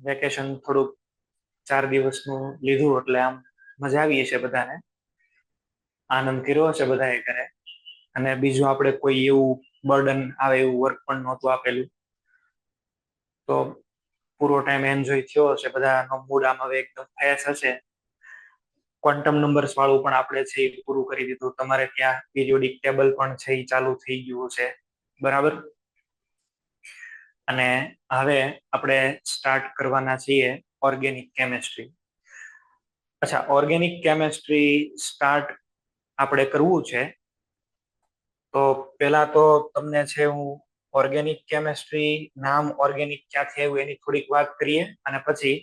Vacation થોડુંક 4 દિવસનું લીધું એટલે આમ મજા આવી છે, બધાને આનંદ કર્યો હશે બધાએ ઘરે. અને બીજું આપણે કોઈ એવું બર્ડન આવે એવું વર્ક પણ નહોતું આપેલું, તો પૂરો ટાઈમ એન્જોય થયો હશે, બધાનો મૂડ આમ હવે એકદમ ફ્રેશ હશે. ક્વોન્ટમ નંબર્સ વાળું પણ આપણે છે એ પૂરું કરી દીધું. તમારે ત્યાં પીરિયોડિક ટેબલ પણ છે એ ચાલુ થઈ ગયું છે, બરાબર. અને હવે આપણે સ્ટાર્ટ કરવાના છીએ ઓર્ગેનિક કેમેસ્ટ્રી. અચ્છા, ઓર્ગેનિક કેમેસ્ટ્રી સ્ટાર્ટ આપણે કરવું છે તો પેલા તો તમને છે હું ઓર્ગેનિક કેમેસ્ટ્રી નામ ઓર્ગેનિક ક્યાંથી આવ્યું એની થોડીક વાત કરીએ, અને પછી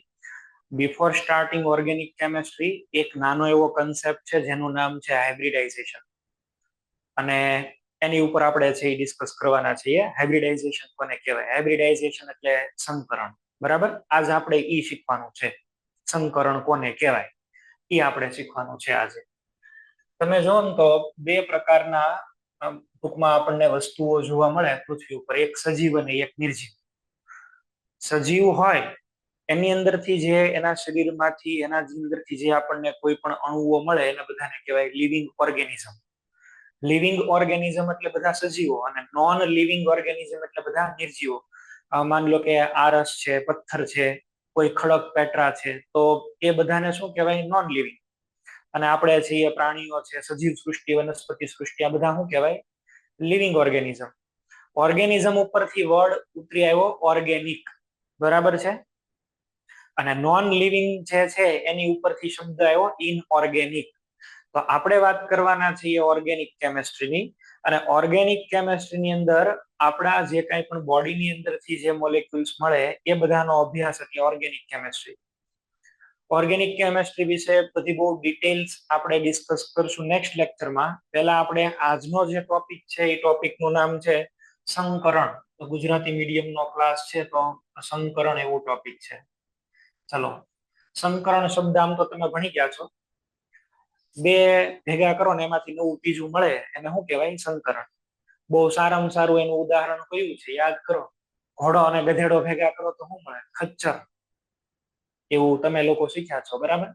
બિફોર સ્ટાર્ટિંગ ઓર્ગેનિક કેમેસ્ટ્રી એક નાનો એવો કન્સેપ્ટ છે જેનું નામ છે હાઇબ્રિડાઇઝેશન, અને એની ઉપર આપણે છે ડિસ્કસ કરવાના છીએ. હાઇબ્રિડાઇઝેશન કોને કહેવાય? હાઇબ્રિડાઇઝેશન એટલે સંકરણ, બરાબર. આજ આપણે ઈ શીખવાનું છે, સંકરણ કોને કહેવાય એ આપણે શીખવાનું છે આજે. તમે જો ને તો બે પ્રકારના ટૂંકમાં આપણને વસ્તુઓ જોવા મળે પૃથ્વી ઉપર, એક સજીવ અને એક નિર્જીવ. સજીવ હોય એની અંદરથી જે એના શરીરમાંથી એના અંદરથી જે આપણને કોઈ પણ અણુઓ મળે એને બધાને કહેવાય લિવિંગ ઓર્ગેનિઝમ. લિવિંગ ઓર્ગેનિઝમ એટલે બધા સજીવો, અને નોન લિવિંગ ઓર્ગેનિઝમ એટલે બધા નિર્જીવો. માન લો કે આરસ છે, પથ્થર છે, કોઈ ખડક પેટરા છે, તો એ બધાને શું કહેવાય? Non living. અને આપણે છીએ પ્રાણીઓ છે, સજીવ સૃષ્ટિ, વનસ્પતિ સૃષ્ટિ, આ બધા શું કહેવાય? Living organism. ઓર્ગેનિઝમ ઉપરથી વર્ડ ઉતરી આવ્યો ઓર્ગેનિક, બરાબર છે. અને નોન લિવિંગ જે છે એની ઉપરથી શબ્દ આવ્યો ઇનઓર્ગેનિક. તો આપણે વાત કરવાના છીએ ઓર્ગેનિક કેમેસ્ટ્રીની. અને ઓર્ગેનિક કેમેસ્ટ્રીની અંદર આપણા જે કાંઈ પણ બોડીની અંદરથી જે મોલેક્યુલ્સ મળે એ બધાનો અભ્યાસ એટલે ઓર્ગેનિક કેમેસ્ટ્રી. ઓર્ગેનિક કેમેસ્ટ્રી વિશે બધી બહુ ડિટેલ્સ આપણે ડિસ્કસ કરશું નેક્સ્ટ લેક્ચરમાં. પહેલા આપણે આજનો જે ટોપિક છે એ ટોપિકનું નામ છે સંકરણ. તો ગુજરાતી મીડિયમનો ક્લાસ છે તો સંકરણ એવું ટોપિક છે. ચલો, સંકરણ શબ્દ આમ તો તમે ભણી ગયા છો. બે ભેગા કરો ને એમાંથી નવું ત્રીજું મળે એને શું કહેવાય? સંકરણ. બહુ સારામાં સારું એનું ઉદાહરણ કયું છે? યાદ કરો. ઘોડો અને ગધેડો ભેગા કરો તો શું મળે? ખચ્ચર. એવું તમે લોકો શીખ્યા છો, બરાબર.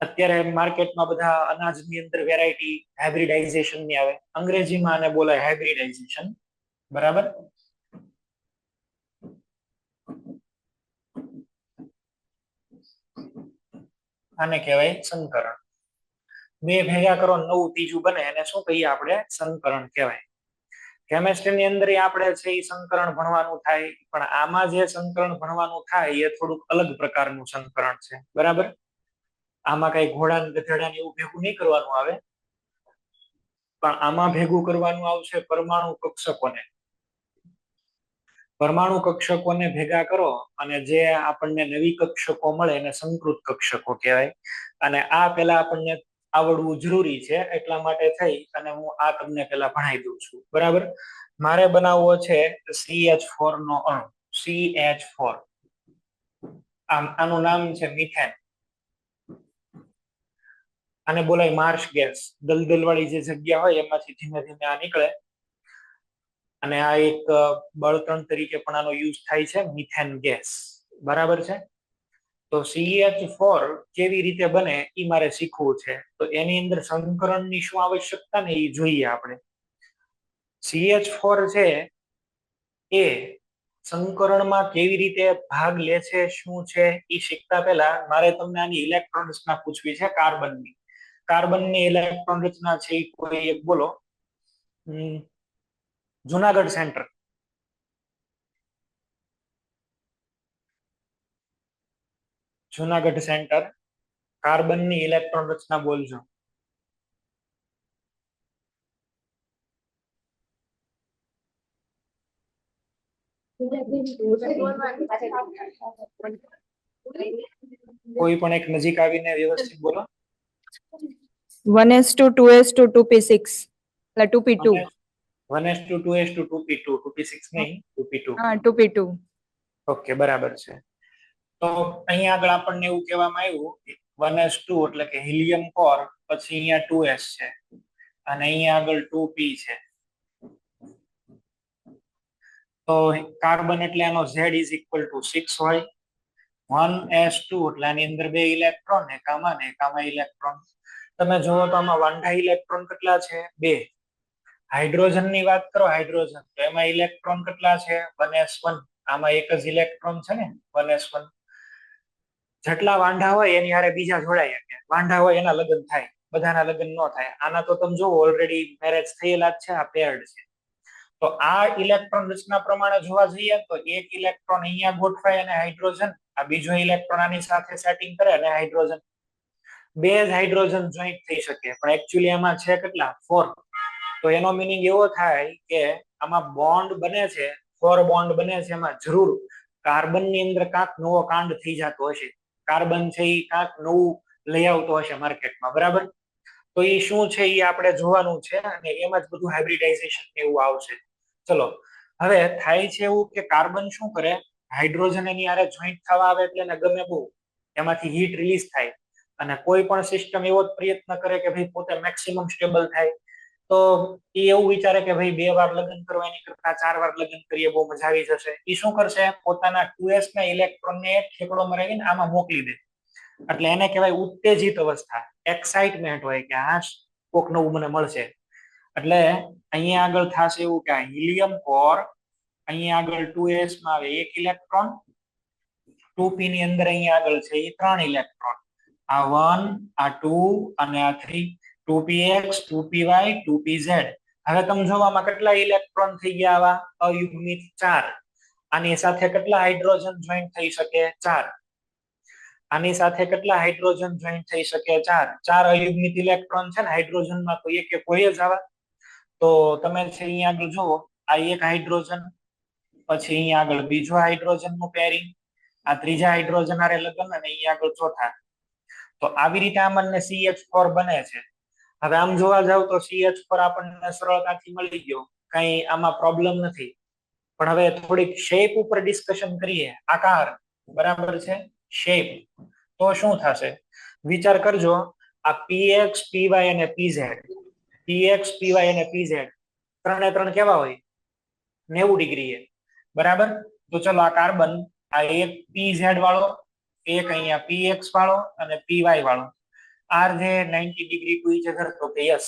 અત્યારે માર્કેટમાં બધા અનાજની અંદર વેરાયટી હાઇબ્રિડાઇઝેશન ની આવે, અંગ્રેજીમાં આને બોલાય હાઇબ્રિડાઇઝેશન, બરાબર. આને કહેવાય સંકરણ. બે ભેગા કરો નવું ત્રીજું બને એને શું કહીએ આપણે? સંકરણ કહેવાય. કેમેસ્ટ્રીની અંદર આપણે છે એ સંકરણ ભણવાનું થાય, પણ આમાં જે સંકરણ ભણવાનું થાય એ થોડુંક અલગ પ્રકારનું સંકરણ છે, બરાબર. આમાં કઈ ઘોડા ગધેડા એવું ભેગું નહીં કરવાનું આવે, પણ આમાં ભેગું કરવાનું આવશે પરમાણુ કક્ષકોને. પરમાણુ કક્ષકોને ભેગા કરો અને જે આપણને નવી કક્ષકો મળે એને સંકૃત કક્ષકો કહેવાય. અને આ પેલા આપણને આવડવું જરૂરી છે, એટલા માટે થઈ અને હું આ તમને પેલા ભણાવી દઉં છું, બરાબર. મારે બનાવવો છે CH4 નો અણુ, CH4. આનું નામ છે મિથેન. આને બોલાય માર્શ ગેસ. દલદલ વાળી જે જગ્યા હોય એમાંથી ધીમે ધીમે આ નીકળે, અને આ એક બળતણ તરીકે પણ આનો યુઝ થાય છે, મિથેન ગેસ, બરાબર છે. તો CH4 કેવી રીતે બને એ મારે શીખવું છે. તો એની અંદર સંકરણની શું આવશ્યકતા ને એ જોઈએ આપણે. CH4 છે એ સંકરણમાં કેવી રીતે ભાગ લે છે, શું છે એ શીખતા પહેલા મારે તમને આની ઇલેક્ટ્રોન રચના પૂછવી છે. કાર્બનની. કાર્બનની ઇલેક્ટ્રોન રચના છે એ કોઈ એક બોલો. જુનાગઢ સેન્ટર. જુનાગઢ સેન્ટર કાર્બનની ઇલેક્ટ્રોન રચના બોલજો. કોઈ પણ એક નજીક આવીને વ્યવસ્થિત બોલો. 1s2 2s2 2p6 એટલે 2p2. 1s2 2s2 2p2 2p6 નહીં, 2p2. હા, 2p2. ઓકે, બરાબર છે. તો અહીંયા આગળ આપણને એવું કહેવામાં આવ્યું 1s2 એટલે કે હિલિયમ કોર, પછી અહીંયા 2s છે અને અહીંયા આગળ 2p છે. તો કાર્બન એટલે એનો Z = 6 હોય, 1s2 એટલે આની અંદર 2 ઇલેક્ટ્રોન ને કામાં ઇલેક્ટ્રોન. તમે જુઓ તો આમાં વાંઢા ઇલેક્ટ્રોન કેટલા છે? 2. હાઇડ્રોજન ની વાત કરો, હાઇડ્રોજન તો એમાં ઇલેક્ટ્રોન કેટલા છે? 1s1. આમાં એક જ ઇલેક્ટ્રોન છે ને 1s1. જેટલા વાંઢા હોય એની હારે બીજા જોડાય શકે. વાંઢા હોય એના લગ્ન થાય, બધાના લગ્ન ન થાય. આના તો તમે જુઓ ઓલરેડી મેરેજ થયેલા જ છે, આ પેર્ડ છે. તો આ ઇલેક્ટ્રોન રચના પ્રમાણે જોવા જઈએ તો એક ઇલેક્ટ્રોન અહીંયા ગોઠવાય અને હાઇડ્રોજન, આ બીજો ઇલેક્ટ્રોન આની સાથે સેટિંગ કરે અને હાઇડ્રોજન. 2 જ હાઇડ્રોજન જોઈન્ટ થઈ શકે, પણ એકચ્યુઅલી એમાં છે કેટલા? 4. તો એનો મિનિંગ એવો થાય કે આમાં બોન્ડ બને છે, 4 બોન્ડ બને છે. એમાં જરૂર કાર્બન ની અંદર કાંક નવો કાંડ થઈ જતો હશે. કાર્બન છે એ કાંક નવું લઈ આવતો હશે માર્કેટમાં, બરાબર? તો એ શું છે એ આપણે જોવાનું છે અને એમાં જ બધું હાઇબ્રિડાઇઝેશન એવું આવશે. ચલો, હવે થાય છે એવું કે કાર્બન શું કરે? હાઇડ્રોજન એની હારે જોઈન્ટ થવા આવે એટલે એને ગમે બહુ, એમાંથી હીટ રિલીઝ થાય અને કોઈ પણ સિસ્ટમ એવો જ પ્રયત્ન કરે કે ભાઈ પોતે મેક્સિમમ સ્ટેબલ થાય. તો એ એવું વિચારે કે ભાઈ 2 વાર લગ્ન કરવા એની કરતા 4 વાર લગ્ન કરીએ, બહુ મજા આવી જશે. એ શું કરશે? પોતાના 2s ના ઇલેક્ટ્રોન ને ઠેકડો મરાવીને આમાં મોકલી દે. એટલે એને કહેવાય ઉત્તેજિત અવસ્થા, એક્સાઇટમેન્ટ હોય કે હા કોક નવું મને મળશે. એટલે અહીંયા આગળ થશે એવું કે હિલિયમ કોર, અહીંયા આગળ 2s માં આવે 1 ઇલેક્ટ્રોન, 2p ની અંદર અહીંયા આગળ છે એ 3 ઇલેક્ટ્રોન. આ 1, આ 2 અને આ 3. 2px, 2py, 2pz. હવે તમે જોવામાં કેટલા ઇલેક્ટ્રોન થઈ ગયા આવા અયુગ્મિત? 4. આની સાથે કેટલા હાઇડ્રોજન જોઈન્ટ થઈ શકે? 4. આની સાથે કેટલા હાઇડ્રોજન જોઈન્ટ થઈ શકે? 4. 4 અયુગ્મિત ઇલેક્ટ્રોન છે ને હાઇડ્રોજનમાં, તો એક હોય જ આવા. તો તમે છે અહીંયા આગળ જુઓ, આ એક હાઇડ્રોજન, પછી અહીંયા આગળ બીજો હાઇડ્રોજન નું પેરિંગ, આ ત્રીજા હાઇડ્રોજન આરે લગ્ન અને અહીંયા આગળ ચોથા. તો આવી રીતે આમને CH4 બને છે. હવે આમ જોવા જાવ તો CH4 આપણને સરળતાથી મળી ગયો, કઈ આમાં પ્રોબ્લેમ નથી. પણ હવે થોડીક શેપ ઉપર ડિસ્કશન કરીએ. આકાર, બરાબર છે? શેપ. તો શું થશે? વિચાર કરજો, આ px, py અને pz, px, py અને pz ત્રણે ત્રણ કેવા હોય? 90 ડિગ્રી, બરાબર? તો ચલો આ કાર્બન, આ એક pz વાળો, એક અહીંયા px વાળો અને py વાળો. આર જે 90 ડિગ્રી કોઈ જગર તો કે યસ.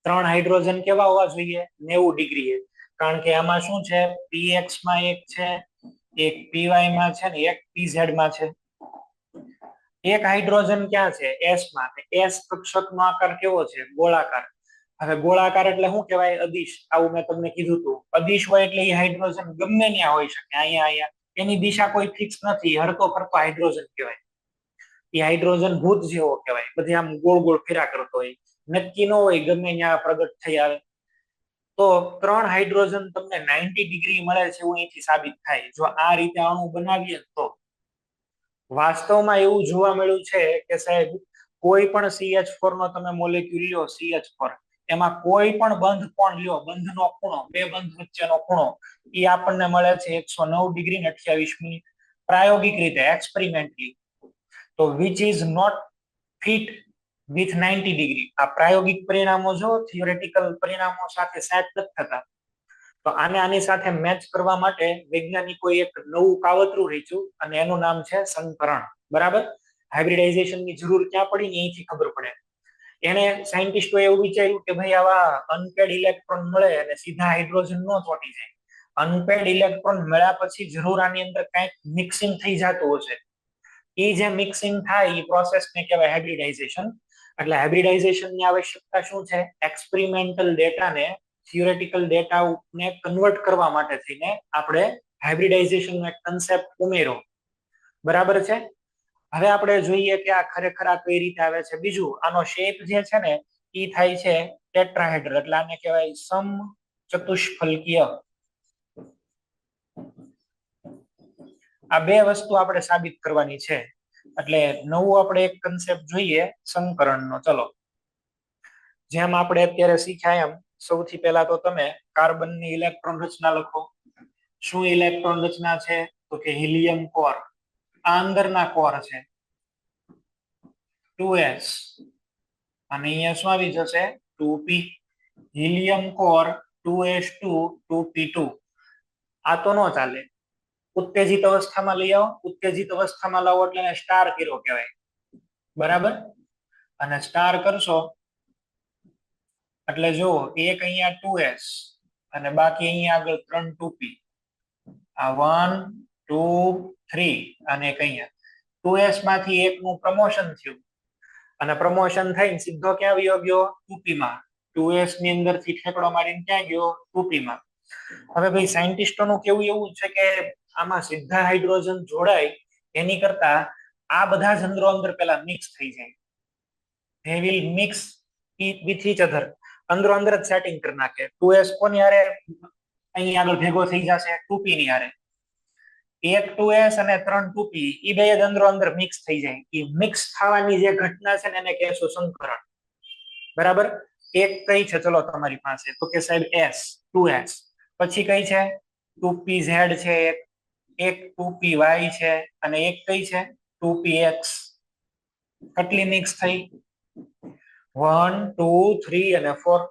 3 હાઇડ્રોજન કેવા હોવા જોઈએ? 90 ડિગ્રી. કારણ કે આમાં શું છે? px માં એક છે, એક py માં છે ને એક pz માં છે. એક હાઇડ્રોજન ક્યાં છે? s માં. s કક્ષકનો આકાર કેવો છે? ગોળાકાર. હવે ગોળાકાર એટલે શું કહેવાય? અદિશ. આવું મેં તમને કીધું હતું. અદિશ હોય એટલે એ હાઇડ્રોજન ગમે ત્યાં હોઈ શકે, અહીંયા એની દિશા કોઈ ફિક્સ નથી, હરતો ફરતો હાઇડ્રોજન કહેવાય. એ હાઇડ્રોજન ભૂત જેવો કહેવાય, બધી આમ ગોળ ગોળ ફેરા કરતો હોય, નક્કી ન હોય, ગમે ત્યાં પ્રગટ થઈ આવે. તો 3 હાઇડ્રોજન તમને 90 ડિગ્રી મળે છે એવું અહીંથી સાબિત થાય જો આ રીતે અણુ બનાવીએ તો. વાસ્તવમાં એવું જોવા મળ્યું છે કે સાહેબ કોઈ પણ CH4 નો તમે મોલેક્યુલ લ્યો, CH4, એમાં કોઈ પણ બંધ કોણ લ્યો, બંધનો ખૂણો, બે બંધ વચ્ચેનો ખૂણો, એ આપણને મળે છે 109 ડિગ્રી ને 28 મિનિટ પ્રાયોગિક રીતે, એક્સપેરિમેન્ટલી. તો which is not fit with 90 degree. આ પ્રાયોગિક પરિણામો જો થિયોરેટિકલ પરિણામો સાથે સેટ નથી થતા. તો આને આની સાથે મેચ કરવા માટે વૈજ્ઞાનિકોએ એક નવું કાવતરું રચ્યું અને એનું નામ છે સંકરણ, બરાબર? હાઇબ્રિડાઇઝેશનની જરૂર ક્યાં પડી ને અહીંથી ખબર પડે. એને સાયન્ટિસ્ટોએ એવું વિચાર્યું કે ભાઈ આવા અનપેડ ઇલેક્ટ્રોન મળે અને સીધા હાઇડ્રોજન ન ચોંટી જાય. અનપેડ ઇલેક્ટ્રોન મળ્યા પછી જરૂર આની અંદર કંઈક મિક્સિંગ થઈ જતું હશે. એ જે મિક્સિંગ થાય એ પ્રોસેસને કહેવાય હાઇબ્રિડાઇઝેશન. એટલે હાઇબ્રિડાઇઝેશનની આવશ્યકતા શું છે? એક્સપેરિમેન્ટલ ડેટાને થિયોરેટિકલ ડેટાને કન્વર્ટ કરવા માટે થઈને આપણે હાઇબ્રિડાઇઝેશનનો એક કન્સેપ્ટ ઉમેરો, બરાબર છે? હવે આપણે જોઈએ કે આ ખરેખર આ કઈ રીતે આવે છે. બીજું, આનો શેપ જે છે ને એ થાય છે ટેટ્રાહેડ્ર, એટલે આને કહેવાય સમચતુષ્ફલકીય. આ બે વસ્તુ આપણે સાબિત કરવાની છે. એટલે નવું આપણે એક કન્સેપ્ટ જોઈએ સંકરણનો. ચલો, જેમ આપણે અત્યારે શીખ્યા એમ સૌથી પહેલા તો તમે કાર્બનની ઇલેક્ટ્રોન રચના લખો. શું ઇલેક્ટ્રોન રચના છે? તો કે હિલિયમ કોર. આ અંદરના કોર છે 2s અને અહીંયા શું આવી જશે? 2p. Helium core 2s2 2p2. આ તો ન ચાલે. ઉત્તેજિત અવસ્થામાં લઈ આવો, ઉત્તેજિત અવસ્થામાં લાવો એટલે એને સ્ટાર કર્યો કહેવાય, બરાબર. અને સ્ટાર કરશો એટલે જો એક અહીંયા 2s અને બાકી અહીંયા આગળ 3 2p, આ 1 2 3 અને એક અહીંયા 2s માંથી એકનું પ્રમોશન થયું અને પ્રમોશન થઈને સીધો ક્યાં વયો ગયો 2p માં. 2s ની અંદર થી ઠેકડો મારીને ક્યાં ગયો 2p માં. હવે ભાઈ સાયન્ટિસ્ટોનું કેવું એવું છે કે આમાં સીધા હાઇડ્રોજન જોડાય એની કરતા આ બધા જ અંદરો અંદર પેલા મિક્સ થઈ જાય. they will mix with each other, અંદરો અંદર જ સેટિંગ કરી નાખે. 2s કોની હારે અહીં આગળ ભેગો થઈ જશે 2p ની હારે. એક 2s અને 3 2p ઈ બે જ અંદરો અંદર મિક્સ થઈ જાય. ઈ મિક્સ થવાની જે ઘટના છે ને એને કહેશું સંકરણ, બરાબર. એક કઈ છે ચલો તમારી પાસે તો કે સાહેબ s 2s, પછી કઈ છે 2pz છે, એક 2py છે અને એક કઈ છે 2px. કેટલી મિક્સ થઈ 1 2 3 અને 4,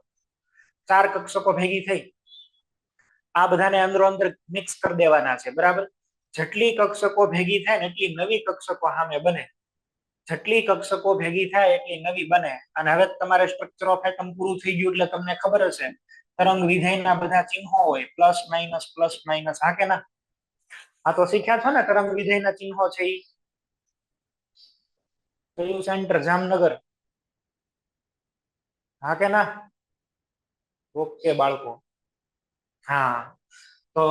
4 કક્ષકો ભેગી થઈ. આ બધાને અંદરો અંદર મિક્સ કરી દેવાના છે, બરાબર. જેટલી કક્ષકો ભેગી થાય ને એટલી નવી કક્ષકો સામે બને, જેટલી કક્ષકો ભેગી થાય એટલી નવી બને. અને હવે તમારે સ્ટ્રક્ચર ઓફ એટમ પૂરું થઈ ગયું એટલે તમને ખબર હશે તરંગ વિધેયના બધા ચિહ્નો હોય પ્લસ માઇનસ, હા કે ના? આ તો શીખ્યા છો ને તરંગ વિધેયના ચિહ્નો છે ઈ. કયું સેન્ટર? જામનગર, હા કે ના? ઓકે બાળકો, હા. તો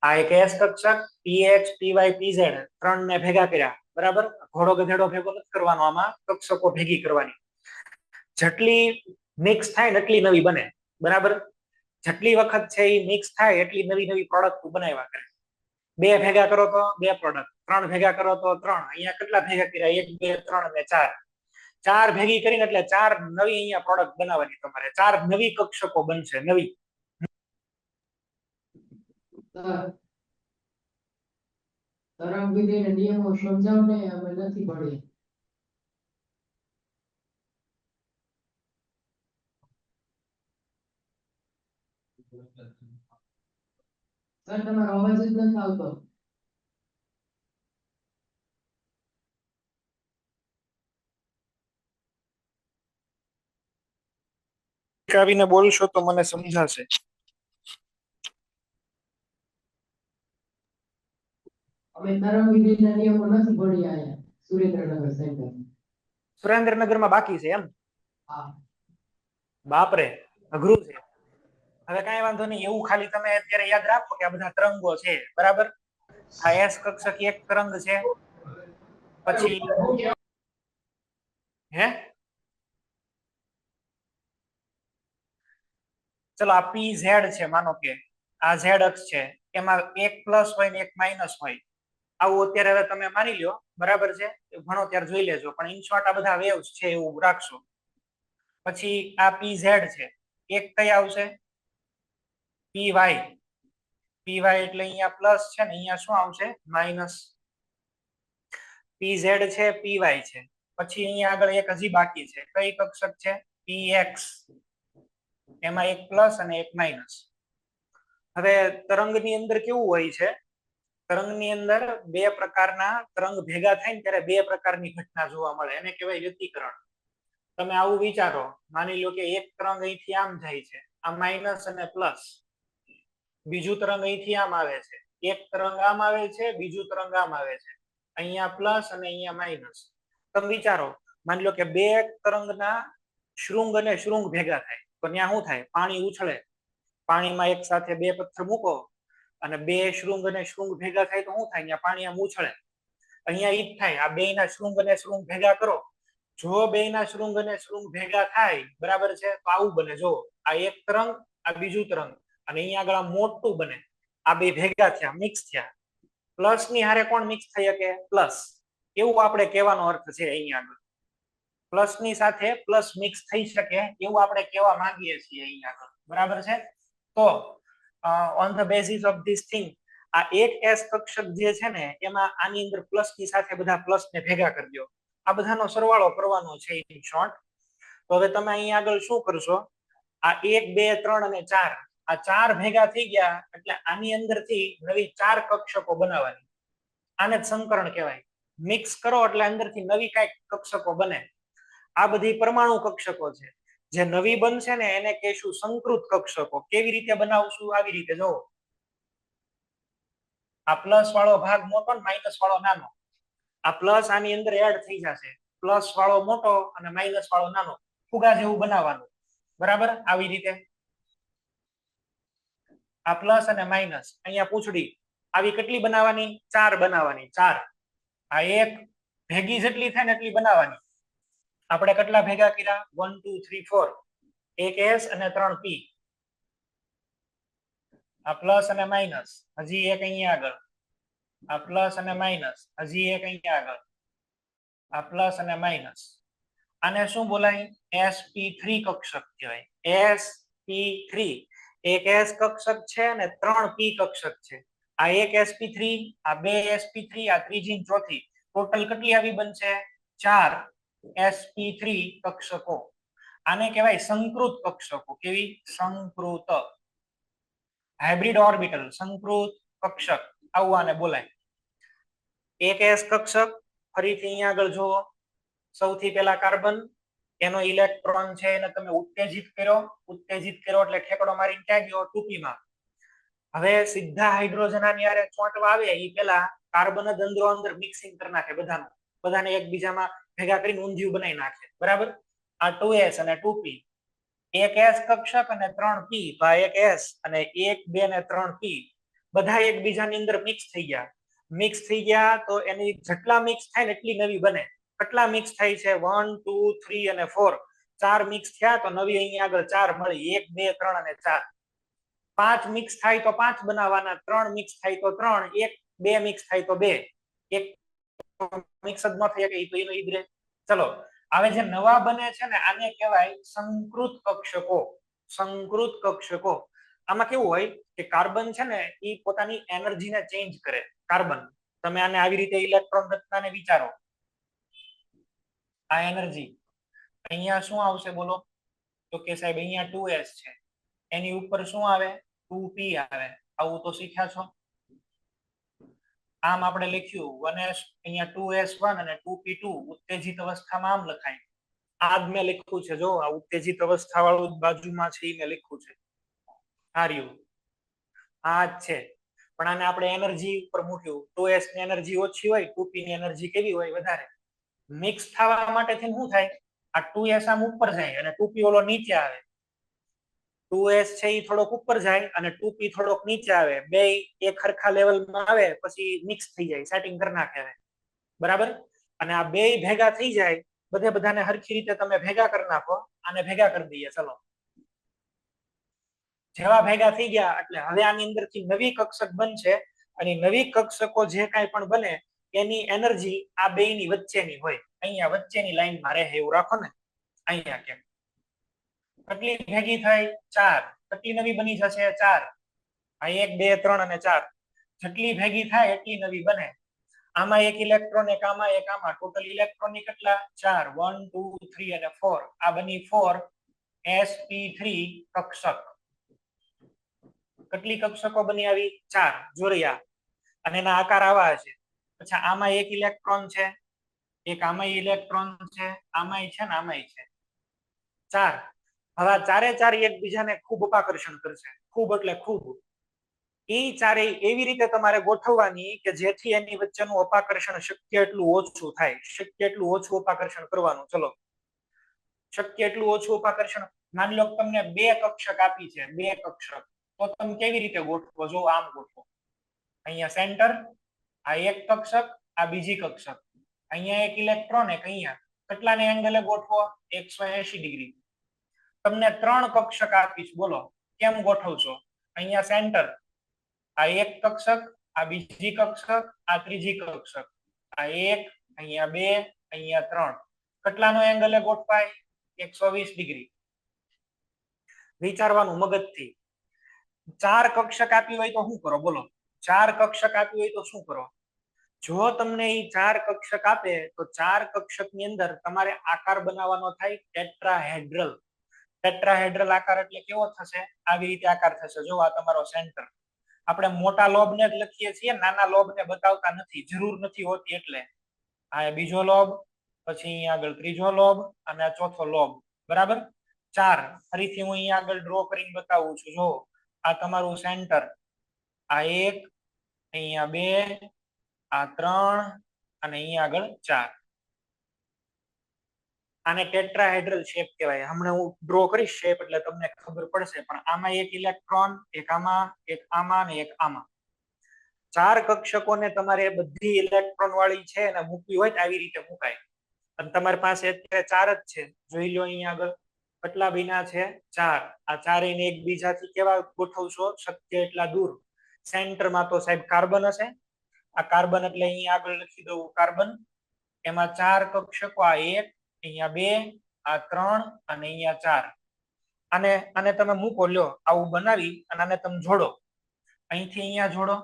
આ એક s કક્ષક px py pz ત્રણ ને ભેગા કર્યા, બરાબર. ઘોડો ગધેડો ભેગો નથી કરવાનો, આમાં કક્ષકો ભેગી કરવાની. જેટલી મિક્સ થાય ને એટલી નવી બને, બરાબર. જેટલી વખત છે એ મિક્સ થાય એટલી નવી નવી પ્રોડક્ટ બનાવ્યા કરે. બે ભેગા કરો તો બે પ્રોડક્ટ, ત્રણ ભેગા કરો તો ત્રણ. અહીંયા કેટલા ભેગા કર્યા? 1 2 3 અને 4. 4 ભેગી કરીને એટલે 4 નવી અહીંયા પ્રોડક્ટ બનાવવાની તમારે. 4 નવી કક્ષકો બનશે, નવી. તરંગ વિધેયના નિયમો સમજાવને, અમે નથી ભણી. સર તમારો અવાજ જ નથી આવતો. આવીને બોલશો તો મને સમજાશે. અમે તરંગ વિધેયના નિયમો નથી ભણ્યા અહીંયા સુરેન્દ્રનગર સેન્ટર. સુરેન્દ્રનગરમાં બાકી છે એમ? હા. બાપરે, અઘરું છે. હવે કઈ વાંધો નહીં, એવું ખાલી તમે અત્યારે યાદ રાખો કે આ બધા તરંગો છે, બરાબર. આ s કક્ષક એક તરંગ છે, પછી હે ચલો આ pz છે, માનો કે આ z અક્ષ છે, એમાં એક પ્લસ હોય ને એક માઇનસ હોય. આવું અત્યારે હવે તમે માની લ્યો, બરાબર છે. ભણો ત્યારે જોઈ લેજો, પણ ઇન શોર્ટ આ બધા વેવ્સ છે એવું રાખશો. પછી આ pz છે, એક કઈ આવશે py. py એટલે અહીંયા પ્લસ છે ને અહીંયા શું આવશે? માઇનસ. pz છે, py છે. પછી અહીંયા આગળ એક હજી બાકી છે, કઈ કક્ષક છે? px. એમાં એક પ્લસ અને એક માઇનસ. હવે તરંગની અંદર કેવું હોય છે? તરંગની અંદર બે પ્રકારના તરંગ ભેગા થાય ને ત્યારે બે પ્રકારની ઘટના જોવા મળે, એને કહેવાય વ્યતિકરણ. તમે આવું વિચારો, માની લો કે એક તરંગ અહીંથી આમ જાય છે, આ માઇનસ અને પ્લસ. બીજું તરંગ અહીંથી આમ આવે છે, એક તરંગ આમ આવે છે, બીજું તરંગ આમ આવે છે. અહીંયા પ્લસ અને અહીંયા માઇનસ. તમે વિચારો, માની લો કે બે તરંગના શૃંગ અને શૃંગ ભેગા થાય તો ત્યાં શું થાય? પાણી ઉછળે. પાણીમાં એક સાથે બે પથ્થર મૂકો અને બે શૃંગ અને શૃંગ ભેગા થાય તો શું થાય? ત્યાં પાણી આમ ઉછળે. અહીંયા ઈ જ થાય. આ બે ના શૃંગ અને શૃંગ ભેગા કરો, જો બે ના શૃંગ અને શૃંગ ભેગા થાય, બરાબર છે, તો આવું બને. જો આ એક તરંગ, આ બીજું તરંગ, અને અહીંયા આગળ આ મોટું બને. આ બે ભેગા થયા, મિક્સ થયા. પ્લસ ની હારે કોણ મિક્સ થઈ શકે? પ્લસ. એવું આપણે કહેવાનો અર્થ છે અહીંયા આગળ. પ્લસ ની સાથે પ્લસ મિક્સ થઈ શકે એવું આપણે કહેવા માંગીએ છીએ અહીંયા આગળ, બરાબર છે. તો on the basis of this thing, આ એક s કક્ષક જે છે ને એમાં આની અંદર પ્લસ ની સાથે બધા પ્લસ ને ભેગા કરી દો. આ બધાનો સરવાળો કરવાનો છે ઇન શોર્ટ. તો હવે તમે અહીંયા આગળ શું કરશો? આ 1 2 3 અને 4 આ 4 ભેગા થઈ ગયા એટલે આની અંદરથી નવી 4 કક્ષકો બનાવવાની. આને જ સંકરણ કહેવાય. મિક્સ કરો એટલે અંદરથી નવી કઈક કક્ષકો બને. આ બધી પરમાણુ કક્ષકો છે. જે નવી બનશે ને એને કહેશું સંકૃત કક્ષકો. કેવી રીતે બનાવશું? આવી રીતે જોવો. આ પ્લસ વાળો ભાગ મોટો ને માઇનસ વાળો નાનો. આ પ્લસ આની અંદર એડ થઈ જશે. પ્લસ વાળો મોટો અને માઇનસ વાળો નાનો. ફુગા જેવું બનાવવાનું. બરાબર? આવી રીતે આ પ્લસ અને માઇનસ. અહીંયા પૂંછડી આવી કેટલી બનાવવાની? 4 બનાવવાની. 4. આ એક ભેગી જેટલી થાય ને એટલી બનાવવાની. આપણે કેટલા ભેગા કર્યા? 1 2 3 4. એક એસ અને 3 પી. આ પ્લસ અને માઇનસ. હજી એક અહીંયા આગળ. આ પ્લસ અને માઇનસ. હજી એક અહીંયા આગળ. આ પ્લસ અને માઇનસ. આને શું બોલાય? sp3 કક્ષક કહેવાય. sp3. એક s કક્ષક છે અને 3 p કક્ષક છે. આ એક sp3, આ બે sp3, આ ત્રીજી ને ચોથી. ટોટલ કેટલી આવી બનશે? 4 sp3 કક્ષકો. આને કહેવાય સંકૃત કક્ષકો. કેવી? સંકૃત. Hybrid orbital. સંકૃત કક્ષક આવું આને બોલાય. એક s કક્ષક. ફરીથી અહીંયા આગળ જુઓ. સૌથી પહેલા કાર્બન, એનો ઇલેક્ટ્રોન છે એને તમે ઉત્તેજિત કર્યો. ઉત્તેજિત કર્યો એટલે ઠેકડો મારીને ક્યાં ગયો? 2p માં. હવે સીધા હાઇડ્રોજન આની હારે ચોંટવા આવે એ પહેલા કાર્બન જ અંદરો અંદર મિક્સિંગ કરી નાખે બધાનું. બધાને એકબીજામાં ભેગા કરીને ઊંધિયું બનાવી નાખે. બરાબર? આ 2s અને 2p. એક s કક્ષક અને 3p. તો આ એક s અને 1 2 ને 3p બધા એકબીજાની અંદર મિક્સ થઈ ગયા. મિક્સ થઈ ગયા તો એની જેટલા મિક્સ થાય ને એટલી નવી બને. કેટલા મિક્સ થાય છે? 1 2 3 અને 4. 4 મિક્સ થયા તો નવી અહીંયા આગળ 4 મળી. 1 2 3 અને 4. 5 મિક્સ થાય તો 5 બનાવવાના. 3 મિક્સ થાય તો 3. 1 2 મિક્સ થાય તો 2. એક મિક્સ જ ન થઈ શકે તો એનો ઈદરે. ચલો હવે જે નવા બને છે ને આને કહેવાય સંકૃત કક્ષકો. સંકૃત કક્ષકો. આમાં કેવું હોય કે કાર્બન છે ને એ પોતાની એનર્જીને ચેન્જ કરે. કાર્બન, તમે આને આવી રીતે ઇલેક્ટ્રોન રચનાને વિચારો. આ એનર્જી અહીંયા શું આવશે બોલો? તો કે સાહેબ અહીંયા 2s છે. એની ઉપર શું આવે? 2p આવે. આવું તો શીખ્યા છો. આમ આપણે લખ્યું 1s, અહીંયા 2s1 અને 2p2 ઉત્તેજિત અવસ્થામાં આમ લખાય. આ જ મેં લખ્યું છે. જો આ ઉત્તેજિત અવસ્થા વાળું બાજુમાં છે એ મેં લખ્યું છે. આ રહ્યું. આ જ છે. પણ આને આપણે એનર્જી ઉપર મૂક્યું. 2s ની એનર્જી ઓછી હોય, 2p ની એનર્જી કેવી હોય? વધારે. મિક્સ થવા માટે શું થાય? આ 2s આમ ઉપર જાય અને 2p ઓલો નીચે આવે. 2s છે એ થોડોક ઉપર જાય અને 2p થોડોક નીચે આવે. બે એક સરખા લેવલમાં આવે પછી મિક્સ થઈ જાય, સેટિંગ કરી નાખે. બરાબર? અને આ બે ભેગા થઈ જાય. બધાને હરખી રીતે તમે ભેગા કરી નાખો. આને ભેગા કરી દઈએ. ચલો જેવા ભેગા થઈ ગયા એટલે હવે આની અંદરથી નવી કક્ષક બનશે. અને નવી કક્ષકો જે કાંઈ પણ બને એની એનર્જી આ બેયની વચ્ચેની હોય. અહીંયા વચ્ચેની લાઈનમાં રહે એવું રાખો ને. અહીંયા કેમ કેટલી ભેગી થાય? 4. કેટલી નવી બની જશે? 4. આ 1 2 3 અને 4. જેટલી ભેગી થાય એટલી નવી બને. આમાં એક ઇલેક્ટ્રોન, એક આમાં, એક આમાં. ટોટલ ઇલેક્ટ્રોન ની કેટલા? 4. 1 2 3 અને 4. આ બની 4 sp3 કક્ષક. કેટલી કક્ષકો બની આવી? 4. જોરિયા. અને એના આકાર આવા છે. પછી આમાં એક ઇલેક્ટ્રોન છે, એક આમાં ઇલેક્ટ્રોન છે, આમાંય છે ને આમાંય છે. 4. હવે ચારે ચાર એકબીજાને ખૂબ અપાકર્ષણ કરશે. ખૂબ એટલે ખૂબ. એ ચારેય એવી રીતે તમારે ગોઠવવાની કે જેથી એની વચ્ચેનું અપાકર્ષણ શક્ય એટલું ઓછું થાય. શક્ય એટલું ઓછું અપાકર્ષણ કરવાનું. ચલો શક્ય એટલું ઓછું અપાકર્ષણ. માની લો તમને 2 કક્ષક આપી છે. 2 કક્ષક. તો તમે કેવી રીતે ગોઠવો? જો આમ ગોઠવો. અહીંયા સેન્ટર, આ એક કક્ષક, આ બીજી કક્ષક. અહીંયા એક ઇલેક્ટ્રોન, એક અહીંયા. કેટલાને એંગલે ગોઠવો? 180 ડિગ્રી. તમને 3 કક્ષક આપીશ. બોલો કેમ ગોઠવશો? અહીંયા સેન્ટર, આ એક કક્ષક, આ બીજી કક્ષક, આ ત્રીજી કક્ષક. આ 1, અહીંયા 2, અહીંયા 3. કેટલાનો એંગલે ગોઠવાય? 120 ડિગ્રી. વિચારવાનું મગજથી. 4 કક્ષક આપી હોય તો શું કરો? બોલો 4 કક્ષક આપી હોય તો શું કરો? જો તમને એ 4 કક્ષક આપે તો 4 કક્ષક ની અંદર તમારે આકાર બનાવવાનો થાય ટેટ્રાહેડ્રલ. ટેટ્રાહેડ્રલ આકાર એટલે કેવો થશે? આવી રીતે આકાર થશે. જો આ તમારો સેન્ટર. આપણે મોટા લોબ ને જ લખીએ છીએ, નાના લોબ ને બતાવતા નથી, જરૂર નથી હોતી. એટલે આ બીજો લોબ, પછી અહીંયા આગળ ત્રીજો લોબ અને આ ચોથો લોબ. બરાબર? 4. ફરીથી હું અહીંયા આગળ ડ્રો કરીને બતાવું છું. જો આ તમારું સેન્ટર, આ 1, અહીંયા 2, આ 3 અને અહીંયા આગળ 4. આને ટેટ્રાહેડ્રલ શેપ કહેવાય. હમણાં હું ડ્રો કરીશ શેપ એટલે તમને ખબર પડશે. પણ આમાં એક ઇલેક્ટ્રોન, એક આમાં, એક આમાં અને એક આમાં. 4 કક્ષકોને તમારે બધી ઇલેક્ટ્રોન વાળી છે અને મૂકવી હોય તો આવી રીતે મુકાય. અને તમારી પાસે અત્યારે 4 જ છે. જોઈ લો અહીંયા આગળ કેટલા બન્યા છે? 4. આ ચારેયને એકબીજાથી કેવા ગોઠવશો? શક્ય એટલા દૂર. સેન્ટરમાં તો સાહેબ કાર્બન હશે. આ કાર્બન એટલે અહીંયા આગળ લખી દઉં કાર્બન. એમાં 4 કક્ષકો, આ 1, અહીંયા 2, આ 3 અને અહીંયા 4. આને તમે મૂકો. લ્યો આવું બનાવી અને આને તમે જોડો. અહીંથી અહીંયા જોડો,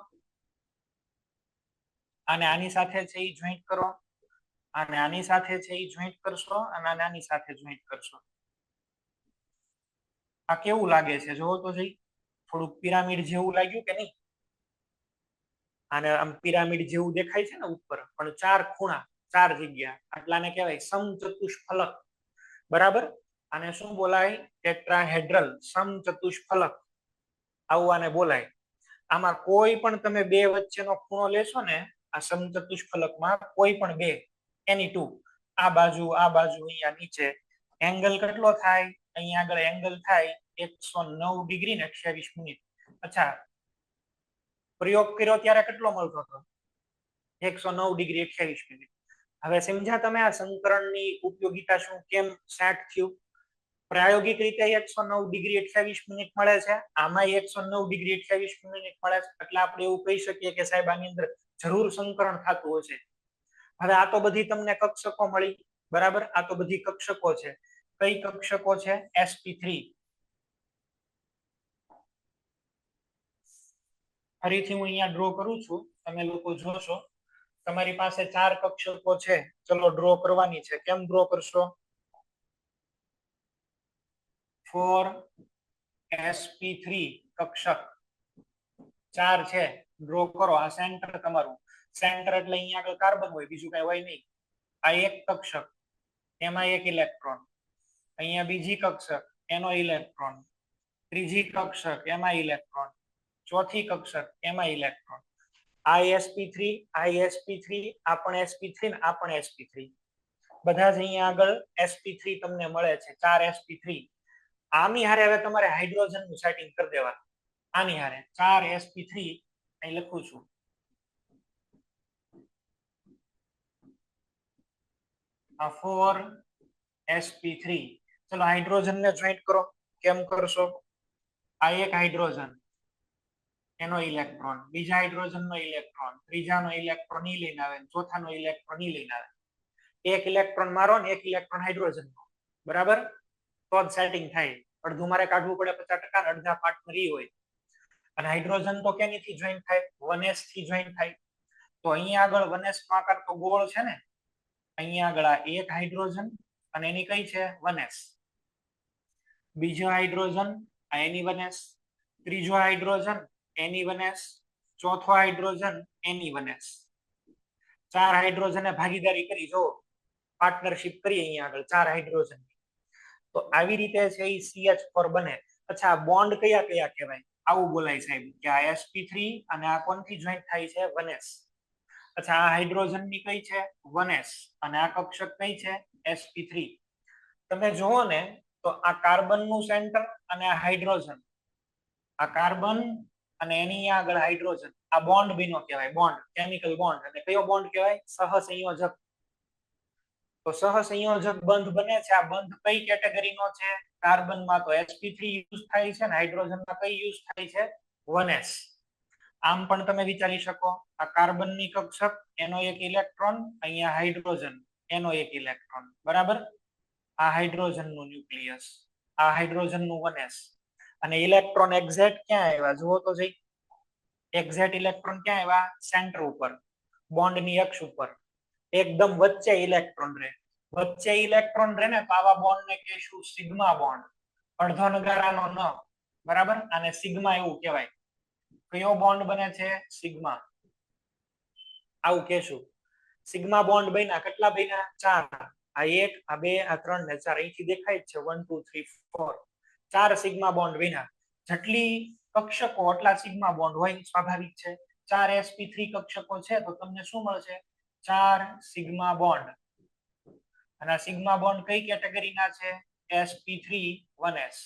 અને આની સાથે છે એ જોઈન્ટ કરો, અને આની સાથે છે એ જોઈન્ટ કરશો, અને આની સાથે જોઈન્ટ કરશો. આ કેવું લાગે છે? જોવો તો જઈ. થોડુંક પિરામિડ જેવું લાગ્યું કે નહીં? આને આમ પિરામિડ જેવું દેખાય છે ને ઉપર, પણ 4 ખૂણા, 4 જગ્યા. આટલાને કહેવાય સમચતુષ્ફલક. બરાબર? આને શું બોલાય? ટેટ્રાહેડ્રલ સમચતુષ્ફલક. આવું આને બોલાય. આમાં કોઈ પણ તમે બે વચ્ચેનો ખૂણો લેશો ને, આ સમચતુષ્ફલકમાં કોઈ પણ બે, એની 2, આ બાજુ, આ બાજુ, અહીંયા નીચે, એંગલ કેટલો થાય? અહીંયા આગળ એંગલ થાય 109 ડિગ્રી ને 28 મિનિટ. અચ્છા, પ્રયોગ કર્યો ત્યારે કેટલો મળતો હતો? 109 ડિગ્રી 28 મિનિટ. હવે સમજ્યા તમે આ સંકરણની ઉપયોગિતા શું, કેમ સેટ થયું? પ્રાયોગિક રીતે 109 ડિગ્રી 28 મિનિટ મળે છે, આમાં 109 ડિગ્રી 28 મિનિટ મળે છે. એટલે આપણે એવું કહી શકીએ કે સાહેબ આની અંદર જરૂર સંકરણ થતું હશે. હવે આ તો બધી તમને કક્ષકો મળી. બરાબર? આ તો બધી કક્ષકો છે. કઈ કક્ષકો છે? sp3. ફરીથી હું અહીંયા ડ્રો કરું છું, તમે લોકો જોશો. તમારી પાસે 4 કક્ષકો છે. ચલો ડ્રો કરવાની છે. કેમ ડ્રો કરશો? 4sp3 કક્ષક 4 છે. ડ્રો કરો. આ સેન્ટર તમારું. સેન્ટર એટલે અહીંયા આગળ કાર્બન હોય, બીજું કઈ હોય નહીં. આ એક કક્ષક, એમાં એક ઇલેક્ટ્રોન. અહીંયા બીજી કક્ષક, એનો ઇલેક્ટ્રોન. ત્રીજી કક્ષક, એમાં ઇલેક્ટ્રોન. ચોથી કક્ષક, એમાં ઇલેક્ટ્રોન. આ sp3, આ sp3, આ પણ sp3 ને આ પણ sp3. બધા જ અહીંયા આગળ sp3 તમને મળે છે. 4 sp3. આની હારે હવે તમારે હાઇડ્રોજન નું સેટિંગ કરી દેવાનું. આની હારે 4 sp3 અહીં લખું છું. આ 4 sp3. ચલો હાઇડ્રોજન ને જોઈન્ટ કરો. કેમ કરશો? આ એક હાઇડ્રોજન, એનો ઇલેક્ટ્રોન, બીજા હાઇડ્રોજન નો ઇલેક્ટ્રોન, ત્રીજાનો ઇલેક્ટ્રોન ઈ લઈને આવે, ચોથાનો ઇલેક્ટ્રોન ઈ લઈને આવે. એક ઇલેક્ટ્રોન મારો ને એક ઇલેક્ટ્રોન હાઇડ્રોજન નો. બરાબર? તો જ સેટિંગ થાય. અડધું મારે કાઢવું પડે 50%, અડધા પાર્ટનર ઈ હોય. અને હાઇડ્રોજન તો કેનીથી જોઈન્ટ થાય? 1s થી જોઈન્ટ થાય. તો અહીંયા આગળ 1s નો આકાર તો ગોળ છે ને. અહીંયા આગળ આ એક હાઇડ્રોજન અને એની કઈ છે? 1s. બીજો હાઇડ્રોજન, આ એની 1s. ત્રીજો હાઇડ્રોજન, એની 1s. ચોથો હાઇડ્રોજન, એની 1s. 4 હાઇડ્રોજને ભાગીદારી કરી. જો પાર્ટનરશિપ કરી અહીંયા આગળ 4 હાઇડ્રોજન. તો આવી રીતે છે એ CH4 બને. અચ્છા, બોન્ડ કયા કયા કહેવાય? આવું બોલાય સાહેબ કે આ sp3 અને આ કોનથી જોઈન્ટ થાય છે? 1s. અચ્છા, આ હાઇડ્રોજન ની કઈ છે? 1s. અને આ કક્ષક કઈ છે? sp3. તમે જુઓ ને તો આ કાર્બન નું સેન્ટર અને આ હાઇડ્રોજન, આ કાર્બન અને એની આગળ હાઇડ્રોજન, આ બોન્ડ બિનો કહેવાય. Bond, chemical bond. અને કયો બોન્ડ કહેવાય? સહસંયોજક. તો સહસંયોજક બંધ બને છે. આ બંધ કઈ કેટેગરીનો છે? કાર્બનમાં તો sp3 યુઝ થાય છે ને હાઇડ્રોજનમાં કઈ યુઝ થાય છે? 1s. આમ પણ તમે વિચારી શકો, આ કાર્બનની કક્ષક, એનો એક ઇલેક્ટ્રોન, અહીંયા હાઇડ્રોજન, એનો એક ઇલેક્ટ્રોન. બરાબર? આ હાઇડ્રોજન નું ન્યુક્લિયસ, આ હાઇડ્રોજન નું 1s. અને ઇલેક્ટ્રોન એક્ઝેક્ટ ક્યાં આવ્યા? જુઓ તો જઈ. એક્ઝેક્ટ ઇલેક્ટ્રોન ક્યાં આવ્યા? સેન્ટર ઉપર, બોન્ડની અક્ષ ઉપર. એકદમ વચ્ચે ઇલેક્ટ્રોન રહે. વચ્ચે ઇલેક્ટ્રોન રહે ને તો આવા બોન્ડ ને કહેશું સિગ્મા બોન્ડ. અડધો નગારાનો ન, બરાબર. આને સિગ્મા એવું કહેવાય. કયો બોન્ડ બને છે? સિગ્મા. આવું કહેશું. સિગ્મા બોન્ડ બન્યા, કેટલા બન્યા? 4. આ 1, આ 2, આ 3 ને 4. અહીંથી દેખાય જ છે 1 2 3 4. 4 સિગ્મા બોન્ડ બન્યા. જેટલી કક્ષકો એટલા સિગ્મા બોન્ડ હોય, સ્વાભાવિક છે. 4 sp3 કક્ષકો છે તો તમને શું મળશે? 4 સિગ્મા બોન્ડ. અને આ સિગ્મા બોન્ડ કઈ કેટેગરીના છે? sp3 1s.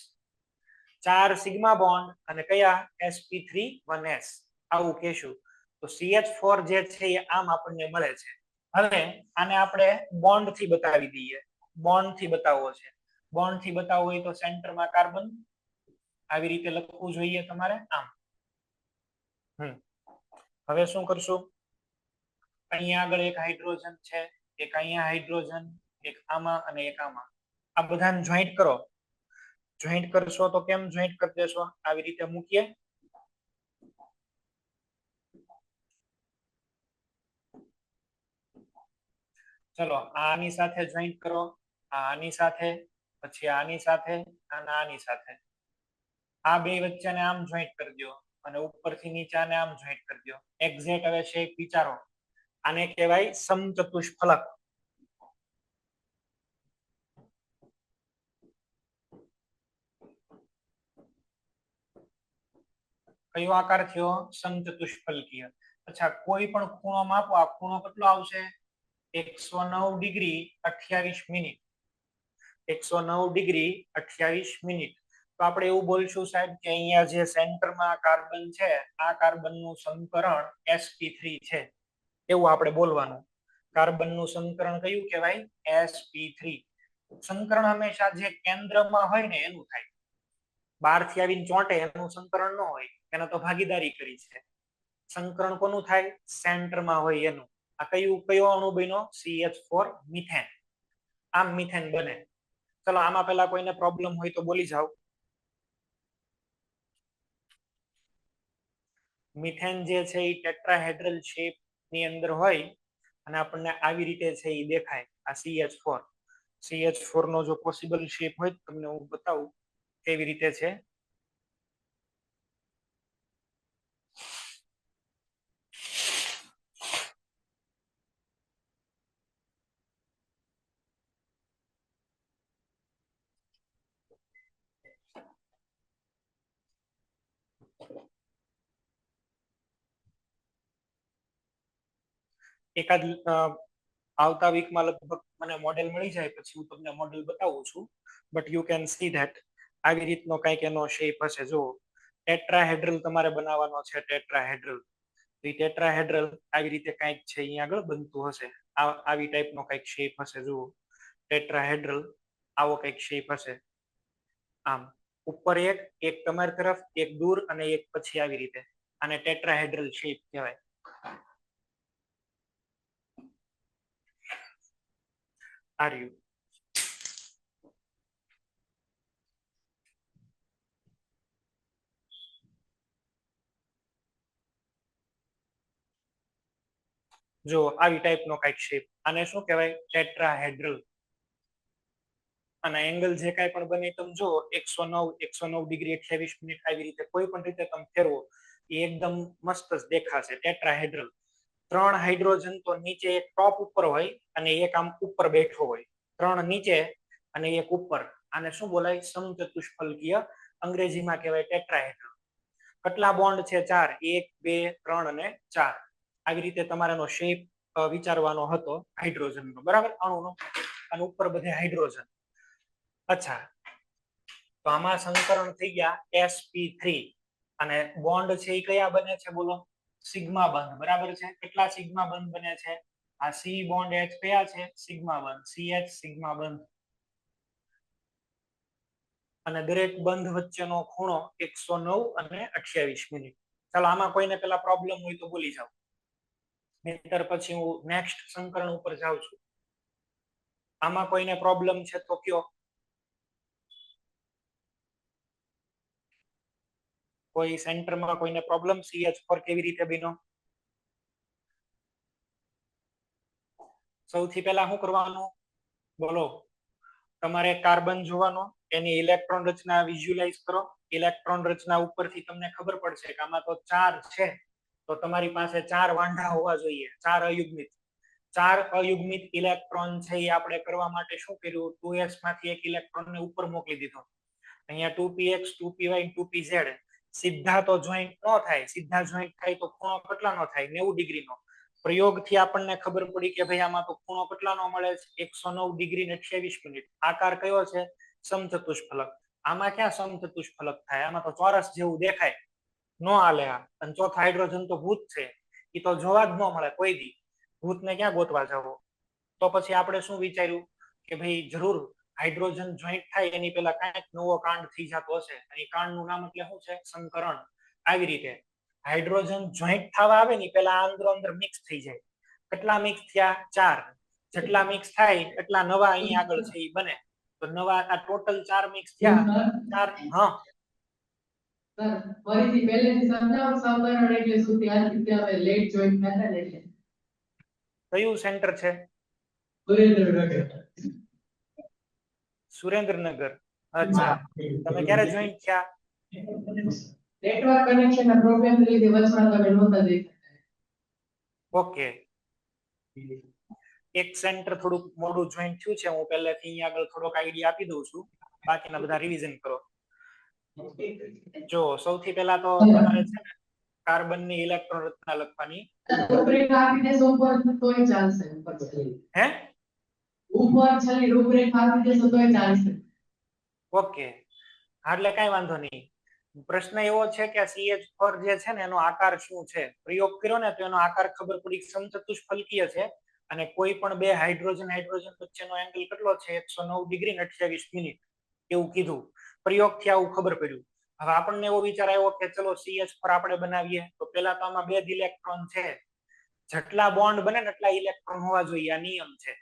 4 સિગ્મા બોન્ડ અને કયા? sp3 1s. આવું કહેશું. તો CH4 જે છે એ આમ આપણને મળે છે. હવે આને આપણે બોન્ડ થી બતાવી દઈએ. બોન્ડ થી બતાવવો છે. બોન્ડ થી બતાવવો હોય તો સેન્ટરમાં કાર્બન આવી રીતે લખવું જોઈએ તમારે, આમ. હવે શું કરશું? અહીંયા આગળ એક હાઇડ્રોજન છે, એક અહીંયા હાઇડ્રોજન, એક આમાં અને એક આમાં. આ બધાને જોઈન્ટ કરો. જોઈન્ટ કરશો તો કેમ જોઈન્ટ કરી દેશો? આવી રીતે મૂકીએ. ચલો આની સાથે જોઈન્ટ કરો, આની સાથે, પછી આની સાથે અને આની સાથે. આ બે વચ્ચેને આમ જોઈન્ટ કરી દો અને ઉપરથી નીચે આને આમ જોઈન્ટ કરી દો. એક્ઝેક્ટ હવે શેપ વિચારો. આને કહેવાય સમચતુષ્ફલક. કયો આકાર થયો? સમચતુષ્ફલકીય. અચ્છા, કોઈ પણ ખૂણો માપો. આ ખૂણો કેટલો આવશે? 109 ડિગ્રી 28 મિનિટ. 109 degree 28 minute. તો આપણે એવું બોલશું સાહેબ કે અહીંયા જે સેન્ટરમાં કાર્બન છે, આ કાર્બનનું સંકરણ sp3 છે, એવું આપણે બોલવાનું. કાર્બનનું સંકરણ કયું કહેવાય? sp3. સંકરણ હંમેશા જે કેન્દ્રમાં હોય ને એનું થાય. બહારથી આવીને ચોંટે એનું સંકરણ ન હોય, એને તો ભાગીદારી કરી છે. સંકરણ કોનું થાય? સેન્ટરમાં હોય એનું. આ કયો અણુ બન્યો? CH4 methane. આમ મિથેન બને. ચલો આમાં પેલા કોઈને પ્રોબ્લેમ હોય તો બોલી જાઓ. મિથેન જે છે એ ટેટ્રાહેડ્રલ શેપ ની અંદર હોય અને આપણને આવી રીતે છે એ દેખાય. આ CH4. CH4 નો જો પોસિબલ શેપ હોય તો તમને હું બતાવું કેવી રીતે છે. એકાદ આવતા વીકમાં લગભગ મને મોડેલ મળી જાય પછી હું તમને મોડેલ બતાવું છું. But you can see that આવી રીતનો કંઈક એનો શેપ હશે. જો ટેટ્રાહેડ્રલ તમારે બનાવવાનો છે. ટેટ્રાહેડ્રલ. તો એ ટેટ્રાહેડ્રલ આવી રીતે કંઈક છે અહીંયા આગળ બનતું હશે. આવી ટાઈપનો કંઈક શેપ હશે. જુઓ ટેટ્રાહેડ્રલ આવો કંઈક શેપ હશે. આમ ઉપર એક તમારી તરફ, એક દૂર અને એક પછી આવી રીતે. આને ટેટ્રાહેડ્રલ શેપ કહેવાય. આ રહ્યું. જો આવી ટાઈપનો કંઈક શેપ. આને શું કહેવાય? ટેટ્રાહેડ્રલ. અને એંગલ જે કાંઈ પણ બને તમે જો 109 ડિગ્રી 28 મિનિટ આવી રીતે કોઈ પણ રીતે તમે ફેરવો એ એકદમ મસ્ત જ દેખાશે. ટેટ્રાહેડ્રલ. 3 હાઇડ્રોજન તો નીચે એક ટોપ ઉપર હોય અને એક આમ ઉપર બેઠો હોય. 3 નીચે અને એક ઉપર. આને શું બોલાય? સમચતુષ્ફલકીય. અંગ્રેજીમાં કહેવાય ટેટ્રાહેડ્રલ. કેટલા બોન્ડ છે? 4. 1 2 3 અને 4. આવી રીતે તમારાનો શેપ વિચારવાનો હતો હાઇડ્રોજનનો, બરાબર, અણુનો. અને ઉપર બધે હાઇડ્રોજન. અચ્છા, તો આમાં સંકરણ થઈ ગયા sp3 અને બોન્ડ છે એ કયા બને છે? બોલો. સિગ્મા બંધ. બરાબર છે. કેટલા સિગ્મા બંધ બને છે? આ C બોન્ડ H કયા છે? સિગ્મા બંધ. CH સિગ્મા બંધ. અને દરેક બંધ વચ્ચેનો ખૂણો 109 અને 28 મિનિટ. ચાલો આમાં કોઈને પેલા પ્રોબ્લેમ હોય તો બોલી જાઓ. નહીતર પછી હું નેક્સ્ટ સંકરણ ઉપર જાઉં છું. આમાં કોઈને પ્રોબ્લેમ છે તો કયો. કોઈ સેન્ટરમાં કોઈને પ્રોબ્લેમ? CH4 કેવી રીતે બન્યો? સૌથી પહેલા શું કરવાનું? બોલો. તમારે કાર્બન જોવાનો, એની ઇલેક્ટ્રોન રચના વિઝ્યુઅલાઇઝ કરો. ઇલેક્ટ્રોન રચના ઉપરથી તમને ખબર પડશે કે આમાં તો 4 છે, તો તમારી પાસે 4 વાંઢા હોવા જોઈએ, 4 અયુગ્મિત. 4 અયુગ્મિત ઇલેક્ટ્રોન છે એ આપણે કરવા માટે શું કર્યું? 2s માંથી એક ઇલેક્ટ્રોન ને ઉપર મોકલી દીધો. અહીંયા 2px 2py 2pz સીધા તો જોઈન્ટ ન થાય. સીધા જોઈન્ટ થાય તો ખૂણો કેટલાનો થાય? 90 ડિગ્રીનો. પ્રયોગથી આપણને ખબર પડી કે ભાઈ આમાં તો ખૂણો કેટલાનો મળે છે? 109 ડિગ્રી ને 28 મિનિટ. આકાર કયો છે? સમચતુષ્ફલક. આમાં ક્યાં સમચતુષ્ફલક થાય? આમાં તો ચોરસ જેવું દેખાય. નો હાલે આ. અને ચોથો હાઇડ્રોજન તો ભૂત છે, એ તો જોવા જ ન મળે કોઈ દી. ભૂતને ક્યાં ગોતવા જવો? તો પછી આપણે શું વિચાર્યું કે ભાઈ જરૂર હાઇડ્રોજન જોઈન્ટ થાય એની પહેલા કાંઈક નવો કાંડ થઈ જતો હશે. અને કાંડનું નામ એટલે શું છે? સંકરણ. આવી રીતે હાઇડ્રોજન જોઈન્ટ થવા આવે ને પેલા અંદરો અંદર મિક્સ થઈ જાય. કેટલા મિક્સ થયા? 4. જેટલા મિક્સ થાય એટલા નવા અહીં આગળ છે એ બને. તો નવા આ ટોટલ 4 મિક્સ થયા. 4 હા સર ફરીથી પહેલેથી સમજાવો. સંકરણ એટલે શું? ત્યારથી ત્યાં લેટ જોઈન્ટ થતા ને એટલે કયું સેન્ટર છે? સુરેન્દ્રનગર. સુરેન્દ્રનગર. અચ્છા, તમે ક્યારે જોઈન્ટ થયા? નેટવર્ક કનેક્શન ના પ્રોબ્લેમ લીધે વચમાં તમે નહોતા દેખાતા. ઓકે, એક સેન્ટર થોડુંક મોડું જોઈન્ટ થયું છે. હું પહેલેથી અહીં આગળ થોડોક આઈડિયા આપી દઉં છું, બાકીના બધા રિવિઝન કરો. જો સૌથી પહેલા તો તમારે છે ને કાર્બનની ઇલેક્ટ્રોન રચના લખવાની. રૂપરેખા આપી દેશો ઉપર તોય ચાલશે. ઉપર છેલ્લી હે ઉપર છેલ્લી રૂપરેખા આપી દેશો તોય ચાલશે. ઓકે, એટલે કઈ વાંધો નહીં. પ્રશ્ન એવો છે કે CH4 જે છે ને એનો આકાર શું છે? પ્રયોગ કર્યો ને તો એનો આકાર ખબર પડી સમચતુષ્ફલકીય છે. અને કોઈ પણ બે હાઇડ્રોજન વચ્ચેનો એંગલ કેટલો છે? 109 ડિગ્રી ને 28 મિનિટ એવું કીધું. પ્રયોગથી આવું ખબર પડ્યું. હવે આપણને એવો વિચાર આવ્યો કે ચલો CH4 આપણે બનાવીએ. તો પેલા તો આમાં 2 ઇલેક્ટ્રોન છે. જેટલા બોન્ડ બને ને એટલા ઇલેક્ટ્રોન હોવા જોઈએ, આ નિયમ છે.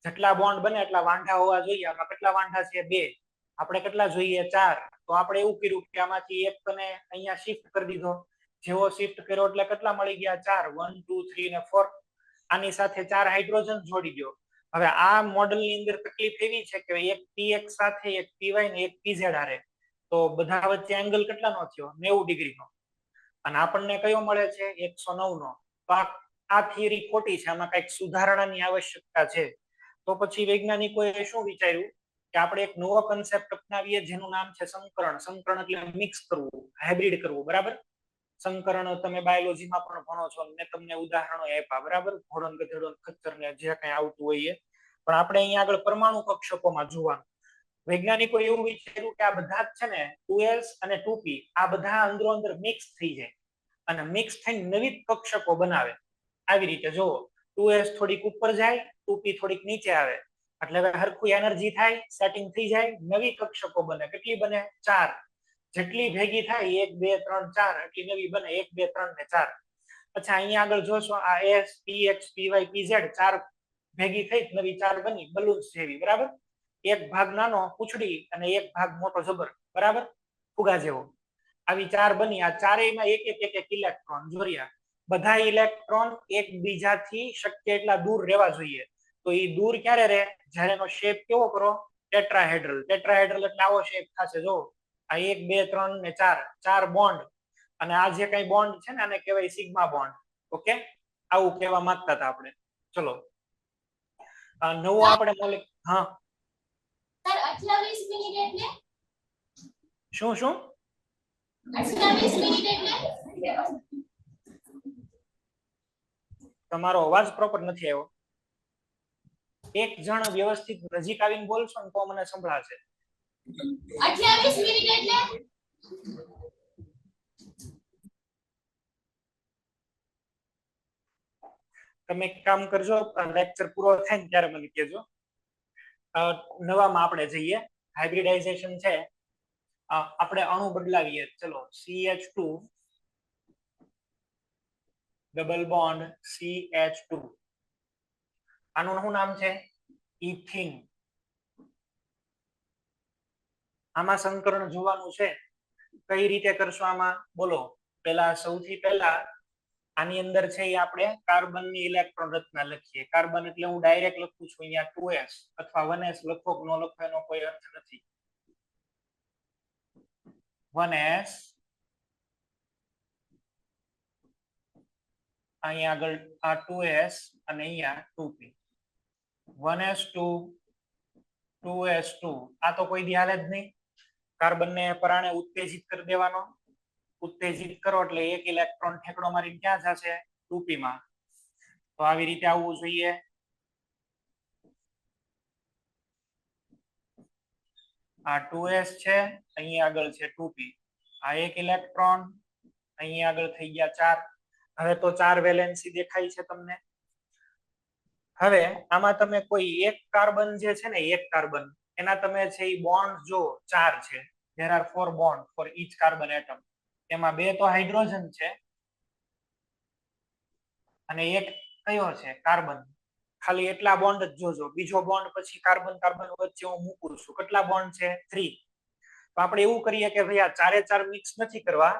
જેટલા બોન્ડ બને એટલા વાંઢા હોવા જોઈએ. આમાં કેટલા વાંઢા છે? 2. આપણે કેટલા જોઈએ? 4. તો આપણે એવું કર્યું કે આમાંથી એક ને અહીંયા શિફ્ટ કરી દીધો. જેવો શિફ્ટ કર્યો એટલે કેટલા મળી ગયા? 4. 1 2 3 ને 4. આની સાથે 4 હાઇડ્રોજન જોડી દો. હવે આ મોડલની અંદર તકલીફ એવી છે કે એક px સાથે એક py ને એક pz હારે, તો બધા વચ્ચે એંગલ કેટલાનો થયો? 90 ડિગ્રીનો. અને આપણને કયો મળે છે? 109 નો. તો આ થિયરી ખોટી છે. આમાં કંઈક સુધારણાની આવશ્યકતા છે. તો પછી વૈજ્ઞાનિકોએ શું વિચાર્યું કે આપણે એક નવો કન્સેપ્ટ અપનાવીએ જેનું નામ છે સંકરણ. સંકરણ એટલે મિક્સ કરવું, હાઇબ્રિડ કરવું. બરાબર? સંકરણ તમે બાયોલોજીમાં પણ ભણો છો. મેં તમને ઉદાહરણો આપ્યા. બરાબર? ઘોડો ગધેડો ખચ્ચર ને જે કંઈ આવતું હોય એ. પણ આપણે અહીંયા આગળ પરમાણુ કક્ષકોમાં જોવાનું. વૈજ્ઞાનિકો એવું વિચાર્યું કે આ બધા જ છે ને 2s અને 2p આ બધા અંદરો અંદર મિક્સ થઈ જાય અને મિક્સ થઈને નવી કક્ષકો બનાવે. આવી રીતે જુઓ, 2s થોડીક ઉપર જાય, 2p થોડીક નીચે આવે. એટલે હવે હરખું એનર્જી થાય, સેટિંગ થઈ જાય, નવી કક્ષકો બને. કેટલી બને? 4. જેટલી ભેગી થાય 1 2 3 4 એટલી નવી બને. 1 2 3 ને 4. અચ્છા, અહીંયા આગળ જોશો આ s px py pz 4 ભેગી થઈ નવી 4 બની, બલૂન્સ જેવી. બરાબર? એક ભાગ નાનો પૂંછડી અને એક ભાગ મોટો જબર. બરાબર? ફુગા જેવો. આવી 4 બની. આ ચારેયમાં એક ઇલેક્ટ્રોન જોડ્યા. બધા ઇલેક્ટ્રોન એકબીજાથી શક્ય એટલા દૂર રહેવા જોઈએ. તો એ દૂર ક્યારે રહે? જ્યારે એનો શેપ કેવો કરો? ટેટ્રાહેડ્રલ. ટેટ્રાહેડ્રલ એટલે આવો શેપ થશે. જો આ 1 2 3 ને 4 4 બોન્ડ. અને આ જે કઈ બોન્ડ છે ને આને કહેવાય સિગ્મા બોન્ડ. ઓકે, આવું કહેવા માંગતા હતા આપણે. ચલો નવો આપણે મોલેક્યુલ. હા સર 28 મિનિટ એટલે શું શું? 28 મિનિટ એટલે તમારો અવાજ પ્રોપર નથી આવ્યો. એક જણ વ્યવસ્થિત નજીક આવીને બોલશો ને તો મને સંભળાશે. 28 મિનિટ એટલે તમે એક કામ કરજો, લેક્ચર પૂરો થાય ને ત્યારે મને કહેજો. નવામાં આપણે જઈએ. હાઇબ્રિડાઇઝેશન છે. આપણે અણુ બદલાવીએ. ચલો CH2 ડબલ બોન્ડ CH2. આનું શું નામ છે? ઇથિન. આમાં સંકરણ જોવાનું છે. કઈ રીતે કરશો આમાં? બોલો. પેલા સૌથી પહેલા આની અંદર છે એ આપણે કાર્બનની ઇલેક્ટ્રોન રચના લખીએ. કાર્બન એટલે હું ડાયરેક્ટ લખું છું અહીંયા 2s અથવા 1s લખો કે ન લખો એનો કોઈ અર્થ નથી. 1s અહીંયા આગળ આ 2s અને અહીંયા 2p. 1s2 2s2 આ તો કોઈ દી હાલે જ નહીં. કાર્બનને પરાણે ઉત્તેજિત કરી દેવાનો. ઉત્તેજિત કરો એટલે એક ઇલેક્ટ્રોન ઠેકડો મારીને ક્યાં જશે? 2p માં. તો આવી રીતે આવવું જોઈએ. આ 2s છે, અહીં આગળ છે 2p. આ એક ઇલેક્ટ્રોન, અહીં આગળ થઈ ગયા 4. હવે તો 4 વેલેન્સી દેખાય છે તમને. હવે આમાં તમે કોઈ એક કાર્બન જે છે ને, એક કાર્બન એના તમે છે એ બોન્ડ જો 4 છે. there are 4 bond for each carbon atom. એમાં 2 તો હાઇડ્રોજન છે અને એક કયો છે? કાર્બન. ખાલી એટલા બોન્ડ જ જોજો. બીજો બોન્ડ પછી કાર્બન કાર્બન વચ્ચે હું મૂકું છું. કેટલા બોન્ડ છે? 3. તો આપણે એવું કરીએ કે ભાઈ આ 4 મિક્સ નથી કરવા,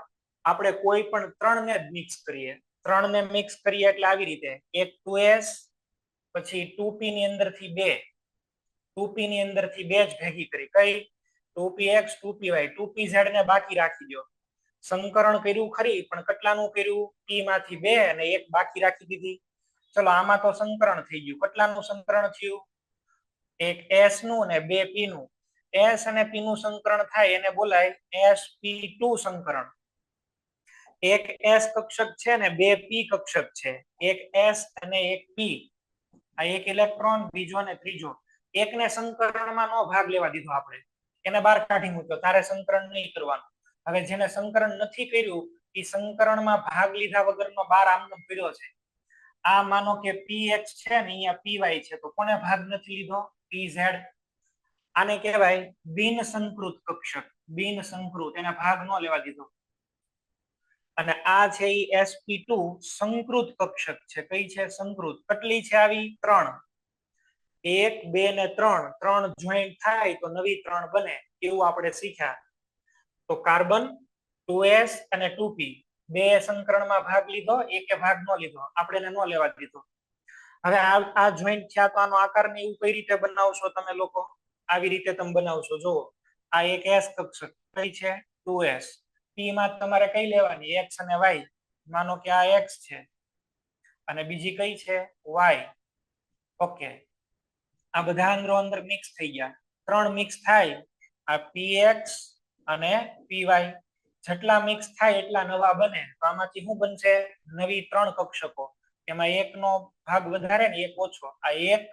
આપણે કોઈ પણ 3 ને જ મિક્સ કરીએ. 3 ને મિક્સ કરીએ એટલે આવી રીતે એક 2s પછી 2p ની અંદરથી 2, 2p ની અંદરથી 2 જ ભેગી કરી. કઈ? 2px 2py 2pz ને બાકી રાખી દો. સંકરણ કર્યું ખરી, પણ કેટલાનું કર્યું? p માંથી 2 અને 1 બાકી રાખી દીધી. ચલો આમાં તો સંકરણ થઈ ગયું. કેટલાનું સંકરણ થયું? એક s નું અને 2 p નું. s અને p નું સંકરણ થાય એને બોલાય sp2 સંકરણ. એક s કક્ષક છે ને 2 p કક્ષક છે. એક s અને એક p. આ એક ઇલેક્ટ્રોન, બીજો ને ત્રીજો. એકને સંકરણમાં નો ભાગ લેવા દીધો આપણે, એને બહાર કાઢી મૂક્યો. તારે સંકરણ નહીં કરવાનું. હવે જેને સંકરણ નથી કર્યું એ સંકરણમાં ભાગ લીધા વગરનો બાર આમનો કર્યો છે. આ માનો કે px છે ને અહીંયા py છે, તો કોને ભાગ નથી લીધો? pz. આને કહેવાય બિન સંકૃત કક્ષક. બિન સંકૃત, એને ભાગ ન લેવા દીધો. અને આ છે એ sp2 સંકૃત કક્ષક છે. કઈ છે? સંકૃત. કેટલી છે આવી? 3. 1 2 ને 3. 3 જોઈન્ટ થાય તો નવી 3 બને, એવું આપણે શીખ્યા. તો કાર્બન 2s અને 2p 2 સંકરણમાં ભાગ લીધો, એકે ભાગ ન લીધો. આપણે એને ન લેવા દીધો. હવે આ જોઈન્ટ થયા તો આનો આકાર ને એવું કઈ રીતે બનાવશો તમે લોકો? આવી રીતે તમે બનાવશો. જુઓ, આ એક s કક્ષક કઈ છે? 2s. p માં તમારે કઈ લેવાની? x અને y. માનો કે આ x છે અને બીજી કઈ છે? y. ઓકે, આ બધા અંદરો અંદર મિક્સ થઈ ગયા. 3 મિક્સ થાય. આ px અને py જેટલા મિક્સ થાય એટલા નવા બને. તો આમાંથી શું બનશે? નવી 3 કક્ષકો. એમાં એકનો ભાગ વધારે ને એક ઓછો. આ 1,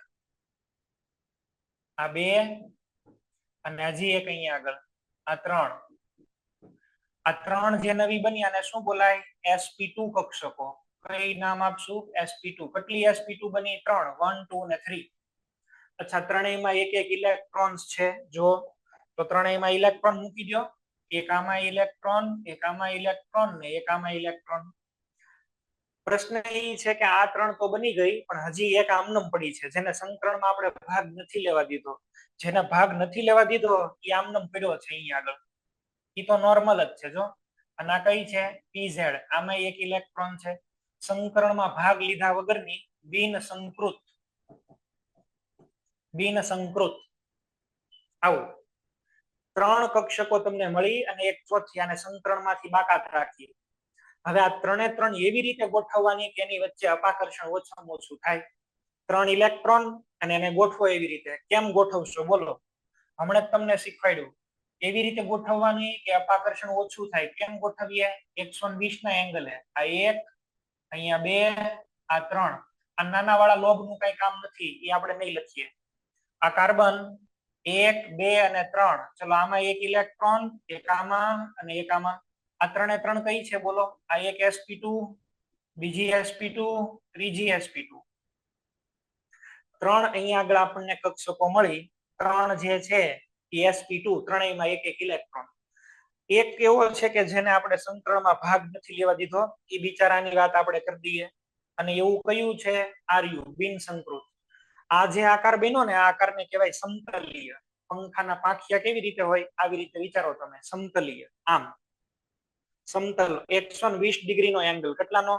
આ 2 અને હજી એક અહીંયા આગળ આ 3. આ 3 જે નવી બની આને શું બોલાય? sp2 કક્ષકો. કઈ નામ આપશું? sp2. કેટલી sp2 બની? 3. 1 2 અને 3. અચ્છા, ત્રણેયમાં એક એક ઇલેક્ટ્રોન્સ છે. જો તો ત્રણેયમાં ઇલેક્ટ્રોન મૂકી દો. એક આમાં ઇલેક્ટ્રોન, એક આમાં ઇલેક્ટ્રોન ને એક આમાં ઇલેક્ટ્રોન. પ્રશ્ન એ છે કે આ 3 તો બની ગઈ, પણ હજી એક આમનમ પડી છે, જેને સંકરણમાં આપણે ભાગ નથી લેવા દીધો. જેને ભાગ નથી લેવા દીધો એ આમનમ પડ્યો છે અહીંયા આગળ. એ તો નોર્મલ જ છે. જો અને આ કઈ છે? pz. આમાં એક ઇલેક્ટ્રોન છે. સંકરણમાં ભાગ લીધા વગરની બિન સંકૃત. બિન સંકૃત. આવું 3 કક્ષકો તમને મળી અને એક ચોથી આને સંકરણમાંથી બાકાત રાખી. હવે આ 3 એવી રીતે ગોઠવવાની કે એની વચ્ચે અપાકર્ષણ ઓછામાં ઓછું થાય. 3 ઇલેક્ટ્રોન અને એને ગોઠવો એવી રીતે. કેમ ગોઠવશો બોલો? હમણાં જ તમને શીખવાડ્યું. એવી રીતે ગોઠવવાની કે અપાકર્ષણ ઓછું થાય. કેમ ગોઠવીએ? 120 ના એંગલે. આ 1, અહીંયા 2, આ 3. આ નાના વાળા લોભનું કઈ કામ નથી, એ આપણે નહીં લખીએ. આ કાર્બન 1 2 અને 3. ચલો આમાં એક ઇલેક્ટ્રોન, એક આમાં અને એક આમાં. આ 3 કઈ છે બોલો? આ એક sp2, બીજી sp2, ત્રીજી sp2. 3 અહીંયા આગળ આપણને કક્ષકો મળી. 3 જે છે એ sp2. ત્રણેયમાં એક એક ઇલેક્ટ્રોન. એક એવો છે કે જેને આપણે સંકરણમાં ભાગ નથી લેવા દીધો, એ બિચારાની વાત આપણે કરી દઈએ. અને એવું કયું છે? આર્યુ, બિન સંકૃત. આ જે આકાર બન્યો ને, આ આકારને કહેવાય સમતલીય. પંખાના પાંખિયા કેવી રીતે હોય? આવી રીતે વિચારો તમે. સમતલીય. આમ સમતલ 120 ડિગ્રીનો એંગલ. કેટલાનો?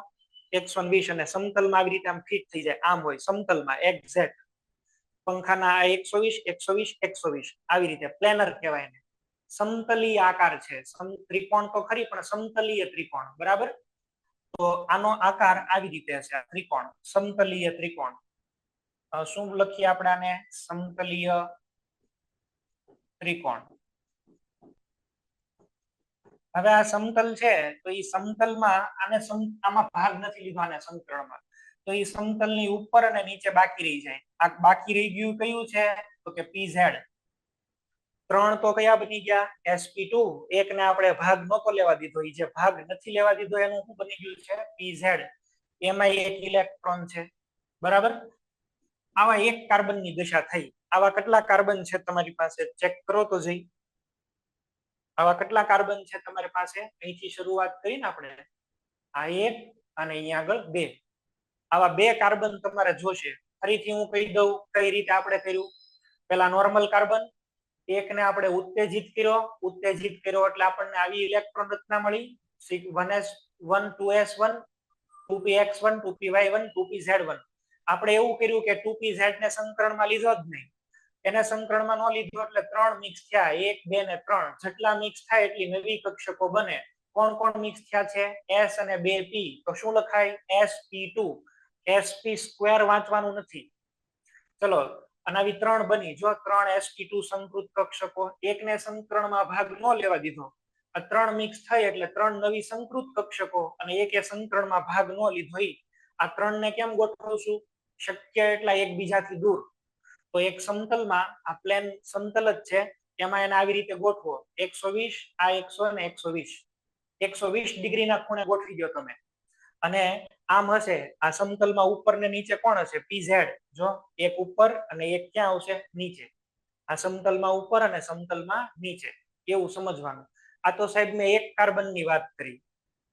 120 અને સમતલમાં આવી રીતે આમ ફિટ થઈ જાય, આમ હોય સમતલમાં એક્ઝેક્ટ પંખાના 120 120 120 આવી રીતે પ્લેનર કહેવાય ને. સમતલીય આકાર છે, ત્રિકોણ તો ખરી પણ સમતલીય ત્રિકોણ, બરાબર. તો આનો આકાર આવી રીતે હશે, ત્રિકોણ, સમતલીય ત્રિકોણ. શું લખીએ આપણે આને? સમતલીય ત્રિકોણ. હવે આ સમતલ છે તો એ સમતલમાં આને આમાં ભાગ નથી લીધો, આને સમીકરણમાં, તો એ સમતલની ઉપર અને નીચે બાકી રહી જાય. આ બાકી રહી ગયું કયું છે? તો કે PZ. 3 તો કયા બની ગયા? sp2. એકને આપણે ભાગ નહોતો લેવા દીધો, એ જે ભાગ નથી લેવા દીધો એનું શું બની ગયું છે? PZ. એમાં એક ઇલેક્ટ્રોન છે, બરાબર. આવા એક કાર્બનની દશા થઈ. આવા કેટલા કાર્બન છે તમારી પાસે? ચેક કરો તો જઈ. આવા કેટલા કાર્બન છે તમારી પાસે? અહીંથી શરૂઆત કરીને આપણે આ એક અને અહીંયા આગળ 2. આવા 2 કાર્બન તમારે જોશે. ફરીથી હું કહી દઉં કઈ રીતે આપણે કર્યું. પેલા નોર્મલ કાર્બન, એકને આપણે ઉત્તેજિત કર્યો એટલે આપણને આવી ઇલેક્ટ્રોન રચના મળી. 1s1 2s1 2px1 2py1 2pz1. આપણે એવું કર્યું કે 2pz ને સંકરણમાં લીધો જ નહીં. એને સંકરણમાં ન લીધો એટલે 3 મિક્સ થયા, 1 2 ને 3. જેટલા મિક્સ થાય એટલી નવી કક્ષકો બને. કોણ કોણ મિક્સ થયા છે? s અને 2p. તો શું લખાય? sp2. sp² વાંચવાનું નથી. ચલો, અને આવી 3 બની. જો 3 sp2 સંકૃત કક્ષકો, એકને સંકરણમાં ભાગ ન લેવા દીધો, આ 3 મિક્સ થઈ એટલે 3 નવી સંકૃત કક્ષકો, અને એકે સંકરણમાં ભાગ ન લીધો. આ 3 ને કેમ ગોઠવું છું? શક્ય એટલા એકબીજાથી દૂર. તો એક સમતલમાં આ પ્લેન સમતલ જ છે, એમાં એને આવી રીતે ગોઠવો. 120, આ 100 ને 120. 120 ડિગ્રીના ખૂણે ગોઠવી દો તમે. અને આમ હશે, આ સમતલમાં ઉપર ને નીચે કોણ હશે? PZ. જો એક ઉપર અને એક ક્યાં આવશે? નીચે. આ સમતલમાં ઉપર અને સમતલમાં નીચે, એવું સમજવાનું. આ તો સાહેબ મેં એક કાર્બનની વાત કરી.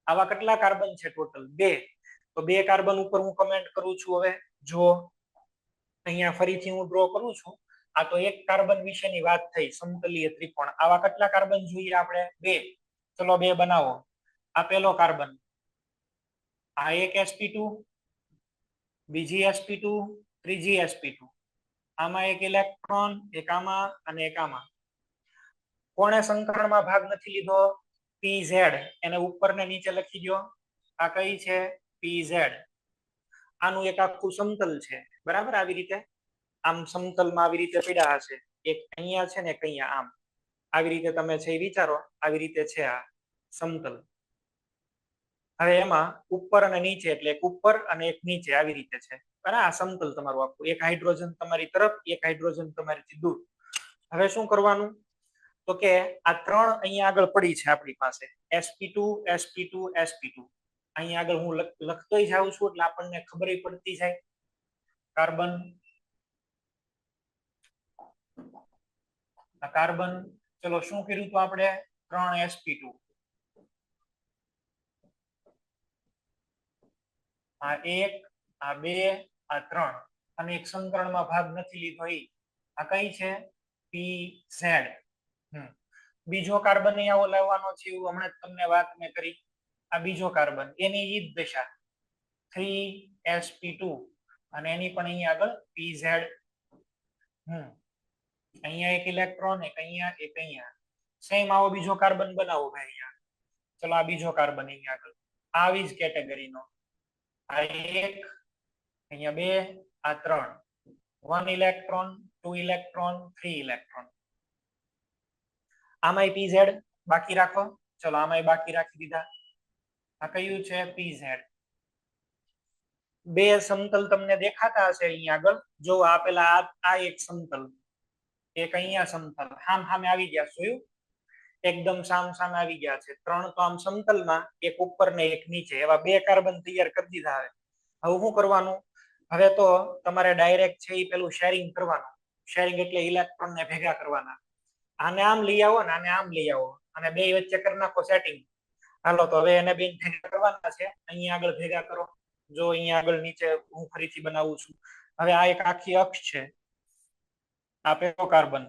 આવા કેટલા કાર્બન છે ટોટલ? 2. તો 2 કાર્બન ઉપર હું કમેન્ટ કરું છું. હવે જો અહીંયા ફરીથી હું ડ્રો કરું છું. આ તો એક કાર્બન વિશેની વાત થઈ, સમતલીય ત્રિકોણ. આવા કેટલા કાર્બન જોઈએ આપણે? 2. ચલો 2 બનાવો. આ પહેલો કાર્બન, આ એક sp2, બીજી sp2, ત્રીજી sp2. આમાં એક ઇલેક્ટ્રોન, એક આમાં અને એક આમાં. કોણે સંકરણમાં ભાગ નથી લીધો? PZ. એને ઉપર ને નીચે લખી દો. આ કઈ છે? PZ. આનું એક આખું સમતલ છે, બરાબર. આવી રીતે આમ સમતલમાં આવી રીતે પડ્યા હશે. એક અહીંયા છે ને એક અહીંયા. આમ આવી રીતે તમે છે વિચારો. આવી રીતે છે આ સમતલ. હવે એમાં ઉપર અને નીચે એટલે એક ઉપર અને એક નીચે આવી રીતે છે. આ સમતલ તમારું આખું. એક હાઇડ્રોજન તમારી તરફ, એક હાઇડ્રોજન તમારીથી દૂર. હવે શું કરવાનું? તો કે આ 3 અહીંયા આગળ પડી છે આપણી પાસે, sp2 sp2 sp2. અહીંયા આગળ હું લખતોય જાઉં છું એટલે આપણને ખબર પડતી જાય. કાર્બન, આ કાર્બન. ચલો શું કર્યું તો આપણે? 3 sp2. આ 1, આ 2, આ 3. અને એક સંકરણમાં ભાગ નથી લીધો. આ કઈ છે? PZ. બીજો કાર્બન આવો લાવવાનો છે, એવું હમણાં તમને વાત મેં કરી. આ બીજો કાર્બન, એની ઈ જ દશા, 3sp2. અને એની પણ અહીંયા આગળ PZ. અહીંયા એક ઇલેક્ટ્રોન, એક અહીંયા, એક અહીંયા. સેમ આવો બીજો કાર્બન બનાવો ભાઈ અહીંયા. ચલો આ બીજો કાર્બન અહીંયા આગળ આવી જ કેટેગરીનો. આ 1, અહીંયા 2, આ 3. 1 ઇલેક્ટ્રોન, 2 ઇલેક્ટ્રોન, 3 ઇલેક્ટ્રોન. આમાંય PZ બાકી રાખો. ચલો આમાંય બાકી રાખી દીધા. આ કયું છે? PZ. 2 સમતલ તમને દેખાતા હશે અહીંયા આગળ. જો આ પેલા આ એક સમતલ, એક અહીંયા સમતલ સામ સામે આવી ગયા. જોયું? એકદમ સામ સામે આવી ગયા છે. 3 તો આમ સમતલમાં, એક ઉપર ને એક નીચે. એવા 2 કાર્બન તૈયાર કરી દીધા. હવે શું કરવાનું? હવે તો તમારે ડાયરેક્ટ છે એ પેલું શેરિંગ કરવાનું. શેરિંગ એટલે ઇલેક્ટ્રોન ને ભેગા કરવાના. આને આમ લઈ આવો ને આને આમ લઈ આવો, અને 2 વચ્ચે કરી નાખો સેટિંગ. હાલો, તો હવે એને 2 ભેગા કરવાના છે. અહીંયા આગળ ભેગા કરો. જો અહીંયા આગળ નીચે હું ફરીથી બનાવું છું. હવે આ એક આખી અક્ષ છે. આ પેલો કાર્બન,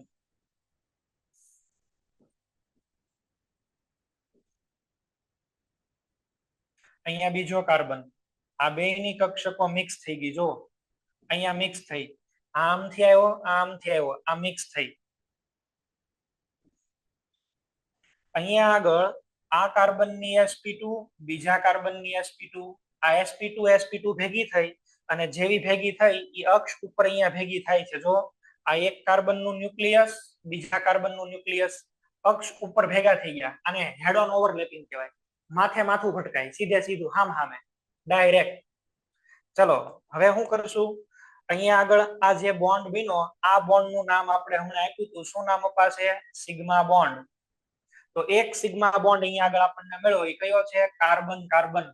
અહીંયા બીજો કાર્બન, આ બેની કક્ષકો મિક્સ થઈ ગઈ જો અહીંયા મિક્સ થઈ આમથી આવ્યો આમથી આવ્યો આ મિક્સ થઈ અહીંયા આગળ આ કાર્બનની sp2 બીજા કાર્બનની sp2 આ sp2 ભેગી થઈ અને જેવી ભેગી થઈ એ અક્ષ ઉપર અહીંયા ભેગી થાય છે જો આ એક કાર્બનનું ન્યુક્લિયસ બીજા કાર્બનનું ન્યુક્લિયસ અક્ષ ઉપર ભેગા થઈ ગયા અને હેડ ઓન ઓવરલેપિંગ કહેવાય માથે માથું ભટકાય સીધે સીધું હામે ડાયરેક્ટ ચલો હવે શું કરશું અહીંયા આગળ આ જે બોન્ડ બન્યો આ બોન્ડ નું નામ આપણે હમણાં આપ્યું હતું શું નામ અપાશે સિગ્મા બોન્ડ તો એક સિગ્મા બોન્ડ અહીંયા આગળ આપણને મળ્યો એ કયો છે carbon carbon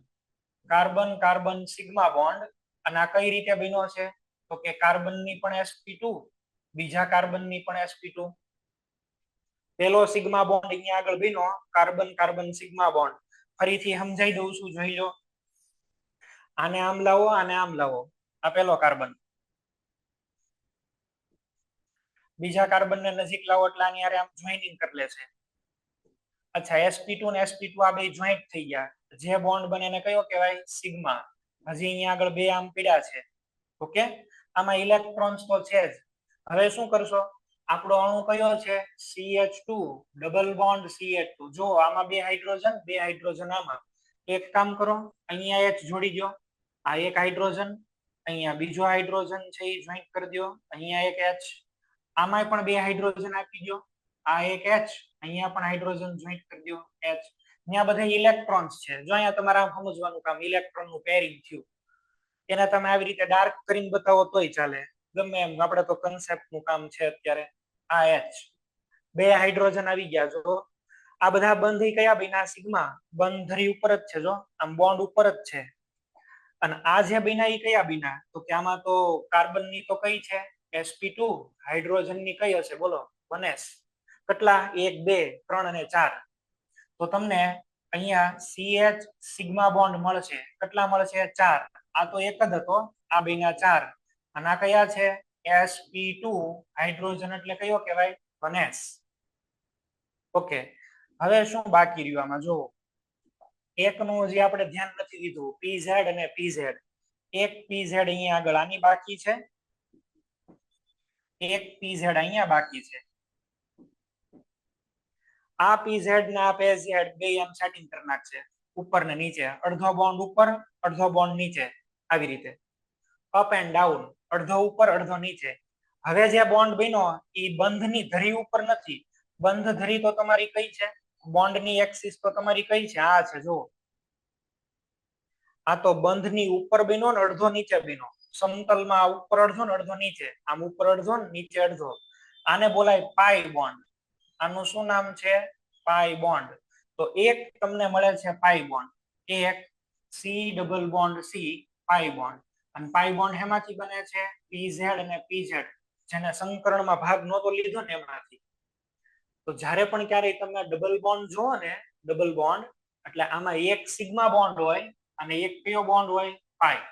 carbon carbon sigma bond અને આ કઈ રીતે બન્યો છે તો કે કાર્બનની પણ sp2 બીજા કાર્બનની પણ sp2 પેલો સિગ્મા બોન્ડ અહીંયા આગળ બન્યો કાર્બન કાર્બન સિગ્મા બોન્ડ ફરીથી સમજાઈ દઉં છું જોઈ લો આને આમ લાવો આ પેલો કાર્બન બીજા કાર્બન ને નજીક લાવો એટલે આની હારે આમ જોઈનિંગ કરી લેશે અચ્છા sp2 ને sp2 આ બે જોઈન્ટ થઈ ગયા જે બોન્ડ બને એને કયો કહેવાય સિગ્મા હજી અહીંયા આગળ બે આમ પીડા છે ઓકે આમાં ઇલેક્ટ્રોન્સ તો છે જ હવે શું કરશો આપણો અણુ કયો છે CH2 ડબલ બોન્ડ CH2 જો આમાં બે હાઇડ્રોજન આમાં એક કામ કરો અહીંયા H જોડી દો આ એક હાઇડ્રોજન અહીંયા બીજો હાઇડ્રોજન છે એ જોઈન્ટ કરી દો અહીંયા એક H આમાં પણ બે હાઇડ્રોજન આપી દો આ એક H અહીંયા પણ હાઇડ્રોજન જોઈન્ટ કરી દો H ત્યાં બધા ઇલેક્ટ્રોન્સ છે જો અહીંયા તમારે આમ સમજવાનું કામ ઇલેક્ટ્રોન નું પેરિંગ થયું એને તમે આવી રીતે ડાર્ક કરીને બતાવો તોય ચાલે ગમે એમ આપણે તો કન્સેપ્ટ નું કામ છે અત્યારે આ H બે હાઇડ્રોજન આવી ગયા જો આ બધા બંધ કયા બન્યા સિગ્મા બંધ ધરી ઉપર જ છે જો આમ બોન્ડ ઉપર જ છે અને આ જે બન્યા એ કયા બન્યા તો કે આમાં તો કાર્બન ની તો કઈ છે sp2 હાઇડ્રોજન ની કઈ હશે બોલો 1s કેટલા 1 2 3 અને 4 તો તમને અહીંયા CH સિગ્મા બોન્ડ મળશે કેટલા મળશે 4 આ તો એક જ હતો આ બન્યા 4 અને આ કયા છે sp2 હાઇડ્રોજન એટલે કયો કહેવાય 1s ઓકે હવે શું બાકી રહ્યું આમાં જો એકનું જે આપણે ધ્યાન નથી દીધું pz અને pz એક pz અહીંયા આગળ આની બાકી છે એક pz અહીંયા બાકી છે આ pz ને આ pz બે એમ સેટિંગ કરી નાખશે ઉપર ને નીચે અડધો બોન્ડ ઉપર અડધો બોન્ડ નીચે આવી રીતે અપ એન્ડ ડાઉન અડધો ઉપર અડધો નીચે હવે જે બોન્ડ બન્યો એ બંધની ધરી ઉપર નથી બંધ ધરી તો તમારી કઈ છે બોન્ડની એક્સિસ તો તમારી કઈ છે આ છે જો આ તો બંધની ઉપર બન્યો ને અડધો નીચે બન્યો સમતલમાં ઉપર અડધો ને અડધો નીચે આમ ઉપર અડધો ને નીચે અડધો આને બોલાય પાઈ બોન્ડ આનું શું નામ છે પાઈ બોન્ડ તો એક તમને મળે છે પાઈ બોન્ડ એક C ડબલ બોન્ડ C પાઈ બોન્ડ અને પાઈ બોન્ડ હેમાંથી બને છે pz અને pz જેને સંકરણમાં ભાગ નહોતો લીધો ને એમાંથી તો જ્યારે પણ ક્યારેય તમે ડબલ બોન્ડ જોવો ને ડબલ બોન્ડ એટલે આમાં એક સિગ્મા બોન્ડ હોય અને એક કયો બોન્ડ હોય પાઈ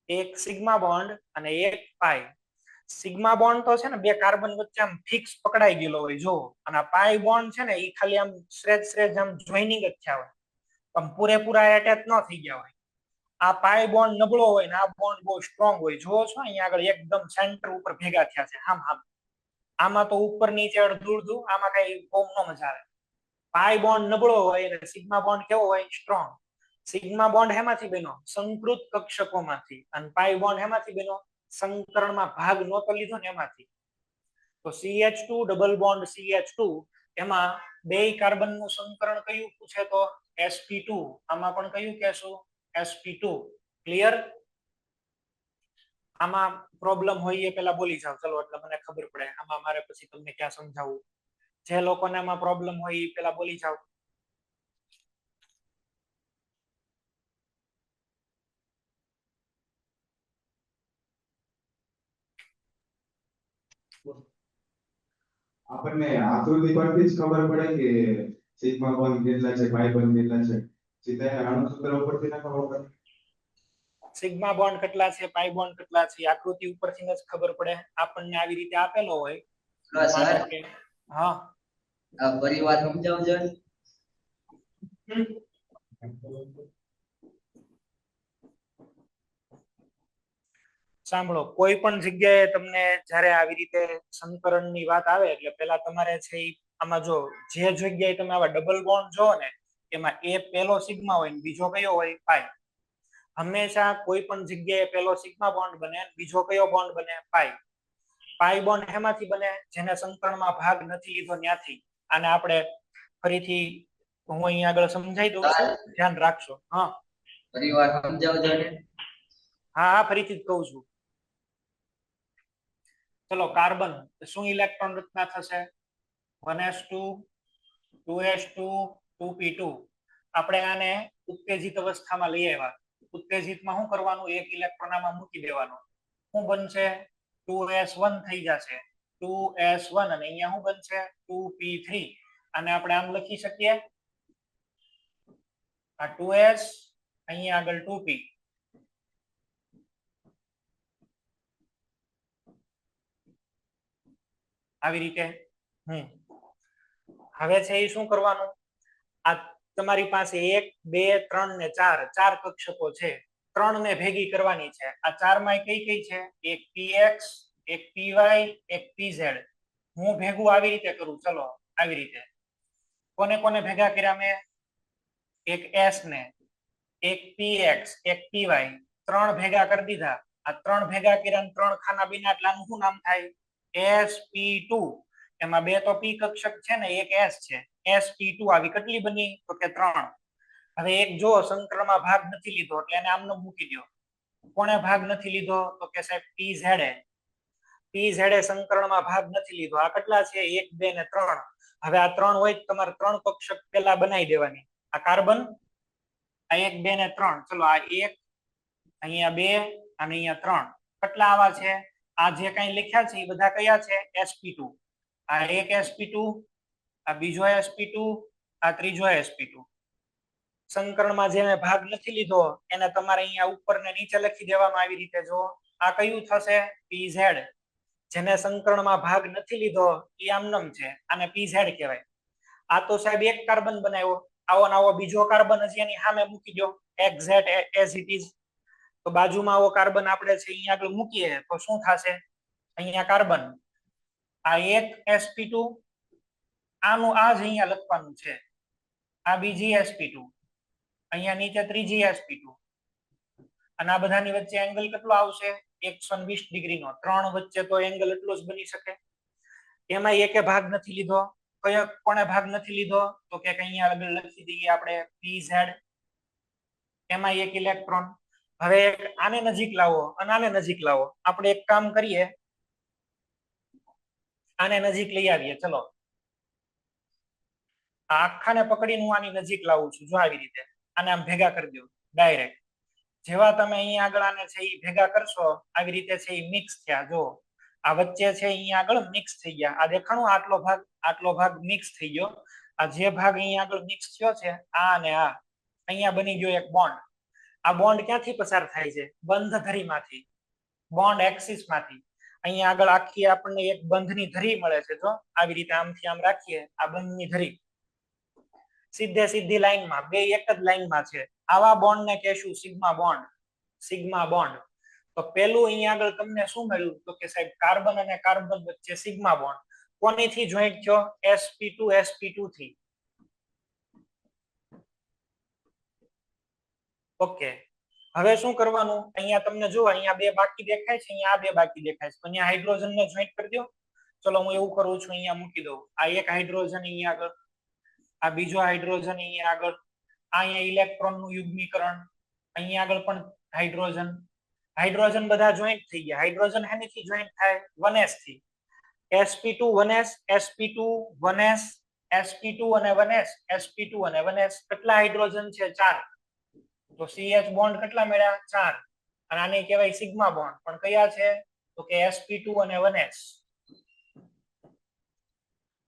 એક સિગ્મા બોન્ડ અને એક પાઈ સિગ્મા બોન્ડ તો છે ને બે કાર્બન વચ્ચે આમ ફિક્સ પકડાઈ ગયેલો હોય જો અને પાઈ બોન્ડ છે ને એ ખાલી આમ સ્રેજ આમ જોઈનિંગ જ થયા હોય પણ પૂરેપૂરા એટેચ ન થઈ ગયા હોય આ પાઈ બોન્ડ નબળો હોય ને આ બોન્ડ બહુ સ્ટ્રોંગ હોય જો છો અહીંયા આગળ એકદમ સેન્ટર ઉપર ભેગા થયા છે હામ આમાં તો ઉપર નીચે અડધું આમાં કઈ બહુ ન મજા આવે પાઈ બોન્ડ નબળો હોય અને સિગ્મા બોન્ડ કેવો હોય સ્ટ્રોંગ સિગ્મા બોન્ડ હેમાંથી બન્યો સંકૃત કક્ષકોમાંથી અને પાઈ બોન્ડ હેમાંથી બન્યો સંકરણમાં ભાગ નહોતો લીધો ને એમાંથી તો CH2 ડબલ બોન્ડ CH2 એમાં બે કાર્બન નું સંકરણ કયું પૂછે તો sp2 આમાં પણ કયું કહેશું sp2 ક્લિયર આમાં પ્રોબ્લેમ હોય એ પેલા બોલી જાવ ચલો એટલે મને ખબર પડે આમાં મારે પછી તમને ક્યાં સમજાવવું જે લોકોને આમાં પ્રોબ્લેમ હોય એ પેલા બોલી જાવ આપણને આકૃતિ પરથી જ ખબર પડે કે સિગ્મા બોન્ડ કેટલા છે પાઈ બોન્ડ કેટલા છે સીધા અણુસૂત્ર ઉપરથી ના ખબર પડે સિગ્મા બોન્ડ કેટલા છે પાઈ બોન્ડ કેટલા છે આકૃતિ ઉપરથી જ ખબર પડે આપણને આવી રીતે આપેલો હોય સર હા પરિવાર સમજાવજો સાંભળો, કોઈ પણ જગ્યાએ તમને જ્યારે આવી રીતે સંકરણની વાત આવે એટલે પેલા તમારે છે ઈ આમાં જો જે જગ્યાએ તમે આવા ડબલ બોન્ડ જો ને એમાં એ પેલો સિગ્મા હોય ને બીજો કયો હોય પાઈ. હંમેશા કોઈ પણ જગ્યાએ પેલો સિગ્મા બોન્ડ બને બીજો કયો બોન્ડ બને પાઈ. પાઈ બોન્ડ હેમાંથી બને? જેને સંકરણમાં ભાગ નથી લીધો ત્યાંથી. આને આપણે ફરીથી હું અહીંયા આગળ સમજાઈ દઉં છું, ધ્યાન રાખજો. હા ફરી વાર સમજાવજો ને. હા ફરીથી જ કહું છું. ચલો કાર્બન શું ઇલેક્ટ્રોન રચના થશે? 1s2 2s2 2p2. આપણે આને ઉત્તેજિત અવસ્થામાં લઈ આવ્યા. ઉત્તેજિતમાં શું કરવાનું? એક ઇલેક્ટ્રોન આમાં મૂકી દેવાનો. શું બનશે? 2s1 થઈ જશે. 2s1 અને અહીંયા શું બનશે? 2p3. અને આપણે આમ લખી શકીએ, આ 2s અહીંયા આગળ 2p. આવી રીતે. હવે છે એ શું કરવાનું? આ તમારી પાસે 1 2 3 ને 4 ચાર કક્ષકો છે. 3 ને ભેગી કરવાની છે. આ 4 માં કઈ કઈ છે? એક px, એક py, એક pz. હું ભેગું આવી રીતે કરું. ચલો આવી રીતે. કોને કોને ભેગા કર્યા મેં? એક s ને, એક px, એક py, 3 ભેગા કરી દીધા. આ 3 ભેગા કર્યા 3 ખાના બીના એટલે આનું શું નામ થાય? sp2. એમાં 2 તો p કક્ષક છે ને એક s છે. sp2 આવી કેટલી બની? તો કે 3. હવે એક જો સંકરણમાં ભાગ નથી લીધો એટલે એને આમનો મૂકી દો. કોણે ભાગ નથી લીધો? તો કે સાહેબ pz. pz સંકરણમાં ભાગ નથી લીધો. આ કેટલા છે? 1 2 ને 3. હવે આ 3 હોય તમારે 3 કક્ષક પેલા બનાવી દેવાની. આ કાર્બન, આ 1 2 ને 3. ચલો આ 1, અહીંયા 2 અને અહીંયા 3. કેટલા આવા છે? આ જે કઈ લખ્યા છે એ બધા કયા છે? sp2. આ એક sp2, આ બીજો sp2, આ ત્રીજો sp2. સંકરણમાં જેને ભાગ નથી લીધો એને તમારે અહીંયા ઉપર ને નીચે લખી દેવાનું આવી રીતે. જો આ કયું થશે? pz. જેને સંકરણમાં ભાગ નથી લીધો એ આમનમ છે, આને pz કહેવાય. આ તો સાહેબ એક કાર્બન બનાવ્યો, આવો આવો બીજો કાર્બન હજી એની સામે મૂકી દો exact as it is. તો બાજુમાં આવો કાર્બન આપણે છે અહીંયા આગળ મૂકીએ તો શું થશે? અહીંયા કાર્બન, આ એક sp2, આનું આ જ અહીંયા લખવાનું છે. આ બીજી sp2, અહીંયા નીચે ત્રીજી sp2. અને આ બધાની વચ્ચે એંગલ કેટલો આવશે? 120 ડિગ્રીનો. 3 વચ્ચે તો એંગલ એટલો જ બની શકે. એમાં એકે ભાગ નથી લીધો. કયો કોણે ભાગ નથી લીધો? તો કે અહીંયા આગળ લખી દઈએ આપણે pz. એમાં એક ઇલેક્ટ્રોન. હવે આને નજીક લાવો અને આને નજીક લાવો. આપણે એક કામ કરીએ, આને નજીક લઈ આવીએ. ચલો આ આખાને પકડીને હું આની નજીક લાવું છું. જો આવી રીતે આને આમ ભેગા કરી દો ડાયરેક્ટ. જેવા તમે અહીંયા આગળ આને છે એ ભેગા કરશો આવી રીતે છે એ મિક્સ થયા. જો આ વચ્ચે છે અહીંયા આગળ મિક્સ થઈ ગયા. આ દેખાણું? આટલો ભાગ મિક્સ થઈ ગયો. આ જે ભાગ અહીંયા આગળ મિક્સ થયો છે આ અને આ, અહીંયા બની ગયો એક બોન્ડ. આ બોન્ડ ક્યાંથી પસાર થાય છે? બંધ ધરીમાંથી, બોન્ડ એક્સિસ માંથી. અહીંયા આગળ આખી આપણને એક બંધની ધરી મળે છે. જો આવી રીતે આમથી આમ રાખીએ, આ બંધની ધરી સીધે સીધી લાઈનમાં, બે એક જ લાઈનમાં છે. આવા બોન્ડ ને કહેશું સિગ્મા બોન્ડ. Sigma bond. તો પેલું અહીંયા આગળ તમને શું મળ્યું? તો કે સાહેબ કાર્બન અને કાર્બન વચ્ચે સિગ્મા બોન્ડ. કોનીથી જોઈન્ટ થયો? sp2 sp2 થી. ઓકે, હવે શું કરવાનું? અહીંયા તમને જો અહીંયા બે બાકી દેખાય છે, અહીંયા આ બે બાકી દેખાય છે. તો અહીંયા હાઇડ્રોજન ને જોઈન્ટ કરી દો. ચલો હું એવું કરું છું, અહીંયા મૂકી દઉં. આ એક હાઇડ્રોજન અહીંયા આગળ, આ બીજો હાઇડ્રોજન અહીંયા આગળ, અહીંયા ઇલેક્ટ્રોન નું યુગ્મીકરણ, અહીંયા આગળ પણ હાઇડ્રોજન. હાઇડ્રોજન બધા જોઈન્ટ થઈ ગયા. હાઇડ્રોજન હેનીથી જોઈન્ટ થાય? 1s થી. sp2 1s, sp2 1s, sp2 અને 1s, sp2 અને 1s. કેટલા હાઇડ્રોજન છે? 4. તો CH બોન્ડ કેટલા મળ્યા? 4. અને આને કહેવાય સિગ્મા બોન્ડ. પણ કયા છે? તો કે sp2 અને 1s.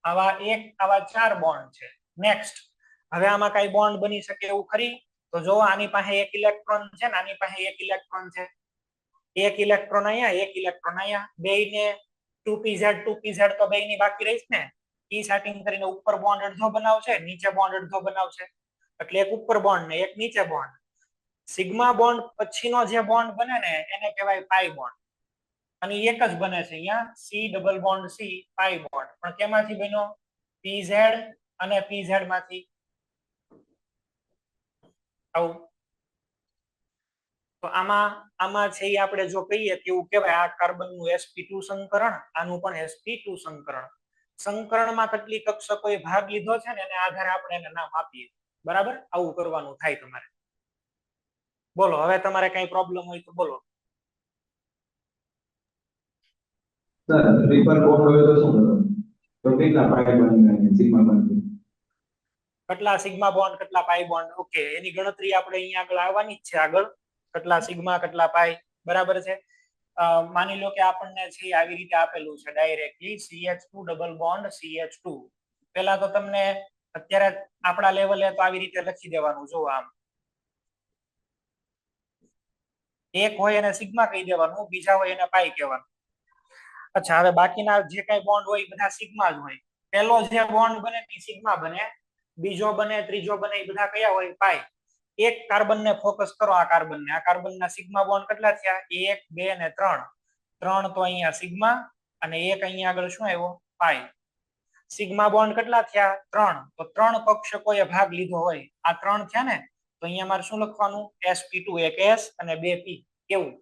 આવા 4 બોન્ડ છે. નેક્સ્ટ, હવે આમાં કઈ બોન્ડ બની શકે એવું ખરી? તો જો આની પાસે એક ઇલેક્ટ્રોન છે ને આની પાસે એક ઇલેક્ટ્રોન છે. એક ઇલેક્ટ્રોન અહીંયા, એક ઇલેક્ટ્રોન અહીંયા. બેયને 2pz તો બેયની બાકી રહીશ ને. ઈ સેટિંગ કરીને ઉપર બોન્ડ અડધો બનાવશે, નીચે બોન્ડ અડધો બનાવશે. એટલે એક ઉપર બોન્ડ ને એક નીચે બોન્ડ. સિગ્મા બોન્ડ પછીનો જે બોન્ડ બને ને એને કહેવાય પાઈ બોન્ડ. અને એક જ બને છે અહીંયા સી ડબલ બોન્ડ સી પાઈ બોન્ડ, પણ કેમાંથી બન્યો? પીઝેડ અને પીઝેડ માંથી. આવું તો આમાં છે એ આપણે જો કહીએ કે એવું કહેવાય આ કાર્બન નું sp2 સંકરણ, આનું પણ sp2 સંકરણ. સંકરણમાં કેટલી કક્ષકોએ ભાગ લીધો છે ને એના આધારે આપણે એને નામ આપીએ. બરાબર, આવું કરવાનું થાય તમારે. બોલો હવે તમારે કઈ પ્રોબ્લેમ હોય તો બોલો. સર ટ્રિપલ બોન્ડ હોય તો શું કરવાનું? તો કેટલા પાઈ બને સિગ્મા બને? કેટલા સિગ્મા બોન્ડ કેટલા પાઈ બોન્ડ? ઓકે, એની ગણતરી આપણે અહીંયા આગળ આવવાની જ છે આગળ. કેટલા સિગ્મા કેટલા પાઈ, બરાબર છે. માની લો કે આપણને છે આવી રીતે આપેલું છે directly CH2 double bond CH2. પહેલા તો તમને અત્યારે આપણા લેવલે તો આવી રીતે લખી દેવાનું. જો આમ એક હોય એને સિગ્મા કહી દેવાનું, બીજા હોય એને પાઈ કહેવાનું. અચ્છા, હવે બાકીના જે કઈ બોન્ડ હોય એ બધા સિગ્મા જ હોય. પહેલો જે બોન્ડ બને એ સિગ્મા બને, બીજો બને, ત્રીજો બને, એ બધા કયા હોય? પાઈ. એક કાર્બન ને ફોકસ કરો, આ કાર્બન ના સિગ્મા બોન્ડ કેટલા થયા? 1 2 અને 3. 3 તો અહીંયા સિગ્મા અને એક અહીંયા આગળ શું આવ્યો? પાઈ. સિગ્મા બોન્ડ કેટલા થયા? 3. તો 3 કક્ષકોએ ભાગ લીધો હોય. આ 3 થયા ને, તો અહીંયા મારે શું લખવાનું? sp2, એક s અને 2 p. કેવું?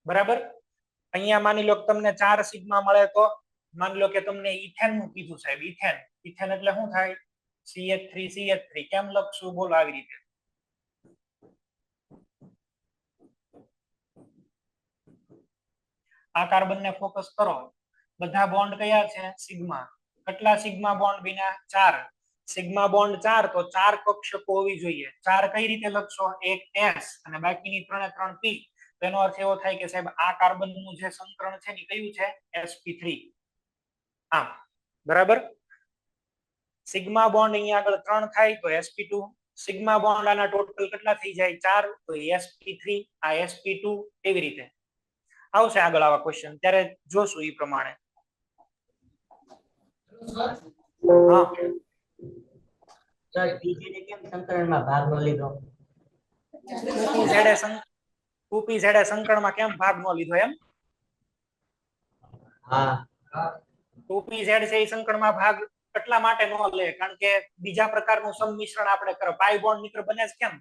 બરાબર. અહીંયા માની લો કે તમને 4 સિગ્મા મળે તો માની લો કે તમને ઇથેન નું કીધું સાહેબ. ઇથેન એટલે શું થાય? CH3 કેમ લખશું? બોલો આવી રીતે. આ કાર્બન ને ફોકસ કરો, બધા બોન્ડ કયા છે? સિગ્મા. કેટલા સિગ્મા બોન્ડ બન્યા? 4. સિગ્મા બોન્ડ 4 તો 4 કક્ષકો હોવી જોઈએ. 4 કઈ રીતે લખશો? એક s અને બાકીની 3 p. તેનો અર્થ એવો થાય કે સાહેબ આ કાર્બન નું જે સંકરણ છે ને કયું છે? sp3. આમ બરાબર. સિગ્મા બોન્ડ અહીંયા આગળ 3 થાય તો sp2. સિગ્મા બોન્ડ આના ટોટલ કેટલા થઈ જાય? 4. તો sp3, આ sp2. એવી રીતે આવશે આગળ આવા ક્વેશ્ચન, ત્યારે જોશું એ પ્રમાણે. હા સર પીજી ને કેમ સંકરણમાં ભાગ ન લીધો? 2pz સંકરણમાં કેમ ભાગ ન લીધો એમ? હા 2pz છે એ સંકરણમાં ભાગ એટલા માટે ન લે કારણ કે બીજા પ્રકારનું સંમિશ્રણ આપણે કરો. પાઈ બોન્ડ મિત્ર બને છે કેમ?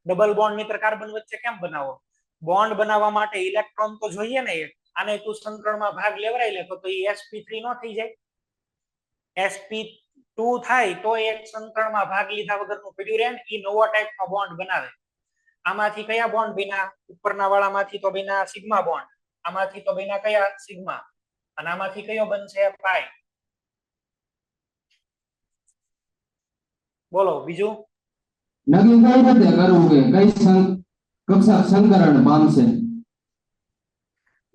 ડબલ બોન્ડ મિત્ર કાર્બન વચ્ચે કેમ બનાવો? બોન્ડ બનાવવા માટે ઇલેક્ટ્રોન તો જોઈએ ને એક. આને તું સંકરણમાં ભાગ લેવરાઈ લે તો એ sp3 નો થઈ જાય. sp2 થાય તો એક સંકરણમાં ભાગ લીધા વગરનું પડ્યું રહે ને, એ નવો ટાઈપનો બોન્ડ બનાવે. આમાંથી કયા બોન્ડ બન્યા? ઉપરના વાળામાંથી તો બન્યા સિગ્મા બોન્ડ, આમાંથી તો બન્યા કયા? સિગ્મા. અને આમાંથી કયો બનશે? પાઈ. બોલો બીજું. નક્કી કઈ રીતે કરવું કે કઈ કક્ષક સંકરણ પામશે?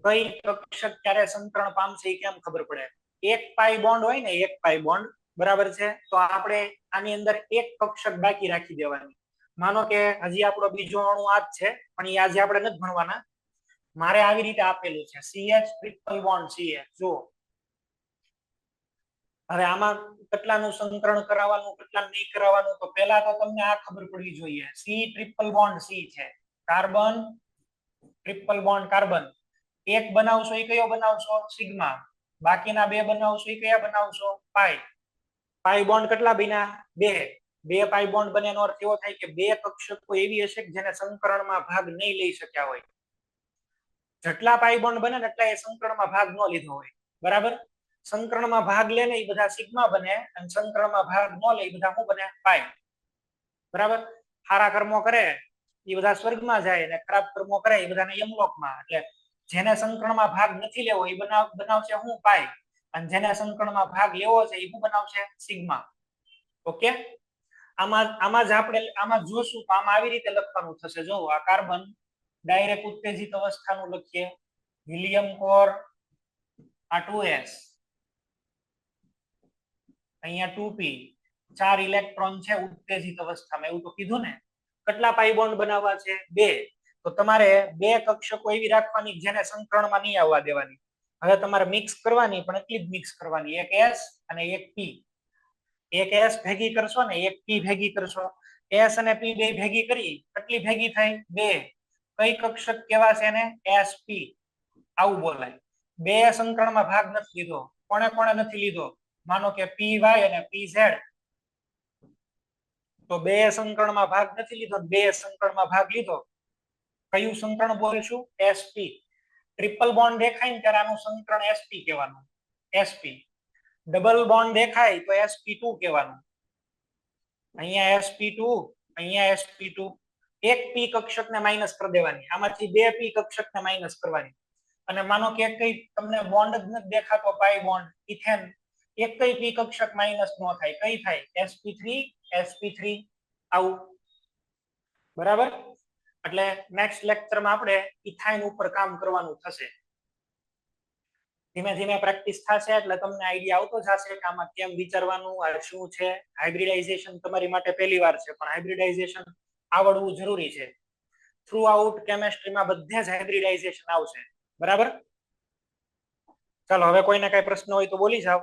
કઈ કક્ષક ક્યારે સંકરણ પામશે એ કેમ ખબર પડે? એક પાઈ બોન્ડ હોય ને, એક પાઈ બોન્ડ, બરાબર છે, તો આપણે આની અંદર એક કક્ષક બાકી રાખી દેવાની. માનો કે હજી આપણો બીજો અણુ આ જ છે, પણ એ આજે આપણે નથી ભણવાના. મારે આવી રીતે આપેલું છે CH ટ્રિપલ બોન્ડ CH. જો હવે આમાં કેટલાનું સંકરણ કરાવવાનું, કેટલા નહીં કરાવવાનું, તો પહેલા તો તમને આ ખબર પડવી જોઈએ. C ટ્રિપલ બોન્ડ C છે, કાર્બન ટ્રિપલ બોન્ડ કાર્બન. એક બનાવશો એ કયો બનાવશો? સિગ્મા. બાકીના બે બનાવશો એ કયા બનાવશો? પાઈ. પાઈ બોન્ડ કેટલા બન્યા? 2. 2 પાઈ બોન્ડ બને એનો અર્થ એવો થાય કે 2 કક્ષકો એવી હશે કે જેને સંકરણમાં ભાગ નહીં લઈ શક્યા હોય. જેટલા પાઈ બોન્ડ બને ને એટલા એ સંકરણમાં ભાગ ન લીધો હોય. બરાબર. સંકરણમાં ભાગ લે ને એ બધા સિગ્મા બને, અને સંકરણમાં ભાગ ન લે એ બધા શું બને? પાઈ. બરાબર. સારા કર્મો કરે એ બધા સ્વર્ગમાં જાય, અને ખરાબ કર્મો કરે એ બધાને યમલોકમાં. એટલે જેને સંકરણમાં ભાગ નથી લેવો એ બનાવશે શું? પાઈ. અને જેને સંકરણમાં ભાગ લેવો છે એ શું બનાવશે? સિગ્મા. ઓકે. આમાં જ આપણે આમાં જોશું તો આમાં આવી રીતે લખવાનું થશે. જો આ કાર્બન ડાયરેક્ટ ઉત્તેજિત અવસ્થાનું લખીએ, હિલિયમ કોર, આ 2s, અહીંયા 2p, 4 ઇલેક્ટ્રોન છે ઉત્તેજિત અવસ્થામાં, એવું તો કીધું ને. કેટલા પાઈ બોન્ડ બનાવવા છે? 2. તો તમારે 2 કક્ષકો એવી રાખવાની જેને સંકરણમાં નહીં આવવા દેવાની. હવે તમારે મિક્સ કરવાની, પણ એટલી જ મિક્સ કરવાની, એક s અને એક p. એક s ભેગી કરશો ને એક p ભેગી કરશો. s અને p બે ભેગી કરી કેટલી ભેગી થાય? 2. કઈ કક્ષક કેવા છે એને? sp. આવું બોલાય. બે સંકરણમાં ભાગ નથી લીધો. કોણે કોણે નથી લીધો? માનો કે PY અને PZ, તો બે સંકરણમાં ભાગ નથી લીધો, બે સંકરણમાં ભાગ લીધો. કયું સંકરણ બોલશું? SP. ટ્રિપલ બોન્ડ દેખાય ને ત્યારે આનું સંકરણ SP કહેવાનું, SP. ડબલ બોન્ડ દેખાય તો sp2 કહેવાનું. અહીંયા sp2, અહીંયા sp2. એક p કક્ષકને માઈનસ કરી દેવાની, આમાંથી બે p કક્ષકને માઈનસ કરવાની. અને માનો કે કઈ તમને બોન્ડ જ નથી દેખાતો, પાઈ બોન્ડ, ઇથેન, એક કઈ p કક્ષક માઈનસ ન થાય, કઈ થાય? sp3, sp3. આવું બરાબર. એટલે નેક્સ્ટ લેક્ચરમાં આપણે ઇથાઇન ઉપર કામ કરવાનું થશે. ધીમે ધીમે પ્રેક્ટિસ થશે એટલે તમને આઈડિયા આવતો જશે કે આમાં કેમ વિચારવાનું, આ શું છે. હાઇબ્રિડાઇઝેશન તમારી માટે પહેલી વાર છે, પણ હાઇબ્રિડાઇઝેશન આવડવું જરૂરી છે. થ્રુ આઉટ કેમેસ્ટ્રીમાં બધે જ હાઇબ્રિડાઇઝેશન આવશે. બરાબર. ચાલો હવે કોઈને કઈ પ્રશ્ન હોય તો બોલી જાઓ.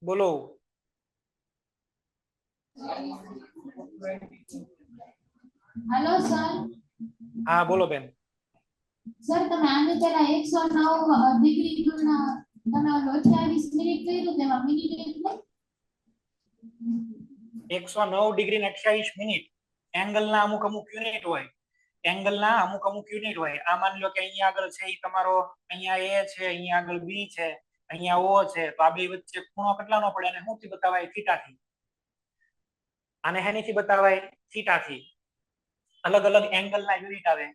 બોલો. Hello sir. હા બોલો બેન. સર તમે આની પહેલા 109 ડિગ્રી ગુણના તમે 28 મિનિટ કર્યું, તેમાં મિનિટ એટલે 109 ડિગ્રી ને 28 મિનિટ. એંગલના અમુક અમુક યુનિટ હોય, એંગલના અમુક અમુક યુનિટ હોય. આ માની લો કે અહીંયા આગળ છે એ તમારો, અહીંયા A છે, અહીંયા આગળ B છે, અહીંયા O છે, તો આ બે વચ્ચે ખૂણો કેટલાનો પડે અને શું બતાવાય? થીટા થી. આને હેનીથી બતાવાય? થીટા થી. અલગ અલગ એંગલના યુનિટ આવે.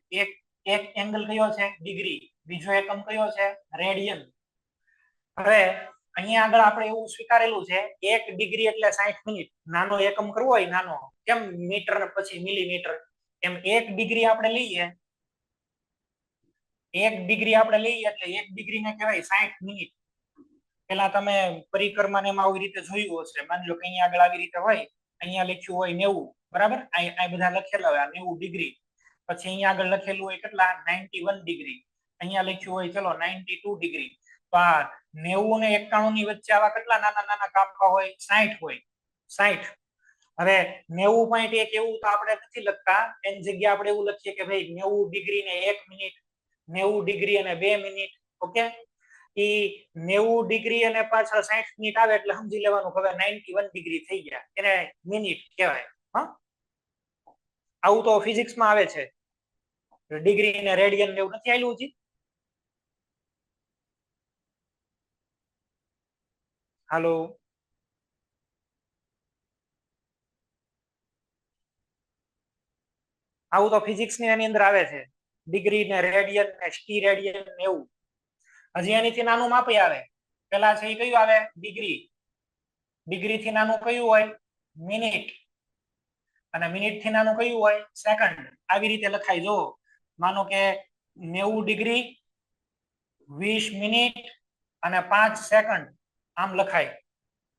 એક એંગલ કયો છે? ડિગ્રી. બીજો એકમ કયો છે? રેડિયન. હવે અહીંયા આગળ આપણે એવું સ્વીકારેલું છે 1 ડિગ્રી એટલે 60 મિનિટ. નાનો એકમ કરવો હોય, નાનો કેમ મીટર ને પછી મિલીમીટર, એમ 1 ડિગ્રી આપણે લઈએ, 1 ડિગ્રી આપણે લઈએ એટલે 1 ડિગ્રી ને કહેવાય 60 મિનિટ. પેલા તમે પરિક્રમાને એમાં આવી રીતે જોયું હશે. માની લો કે અહીંયા આગળ આવી રીતે હોય, અહીંયા લખ્યું હોય 90, બરાબર. આ બધા લખેલા હોય 90 ડિગ્રી. પછી અહીંયા આગળ લખેલું હોય કેટલા? 91 ડિગ્રી. અહીંયા લખ્યું હોય ચલો 92 ડિગ્રી. તો આ 90 ને 91 ની વચ્ચે આવા કેટલા નાના નાના કાપા હોય? 60 હોય. 60. હવે 90.1 એવું તો આપણે નથી લખતા, એની જગ્યાએ આપણે એવું લખીએ કે ભાઈ 90 ડિગ્રી ને 1 મિનિટ, 90 ડિગ્રી અને 2 મિનિટ. ઓકે. ઈ 90 ડિગ્રી અને પાછળ 60 મિનિટ આવે એટલે સમજી લેવાનું કે હવે 91 ડિગ્રી થઈ ગયા, એને મિનિટ કહેવાય. હા, આવું તો ફિઝિક્સમાં આવે છે. ડિગ્રી ને રેડિયન ને એવું નથી આવેલું છે. હાલો. આવું તો ફિઝિક્સ ની એની અંદર આવે છે. ડિગ્રી ને રેડિયન ને સ્ટી રેડિયન ને એવું. હજી એનીથી નાનું માપી આવે. પેલા છે એ કયું આવે? ડિગ્રી. ડિગ્રી થી નાનું કયું હોય? મિનિટ. અને મિનિટ થી નાનું કયું હોય? સેકન્ડ. આવી રીતે લખાય. જો માનો કે 90 ડિગ્રી, 20 મિનિટ અને 5 સેકન્ડ, આમ લખાય.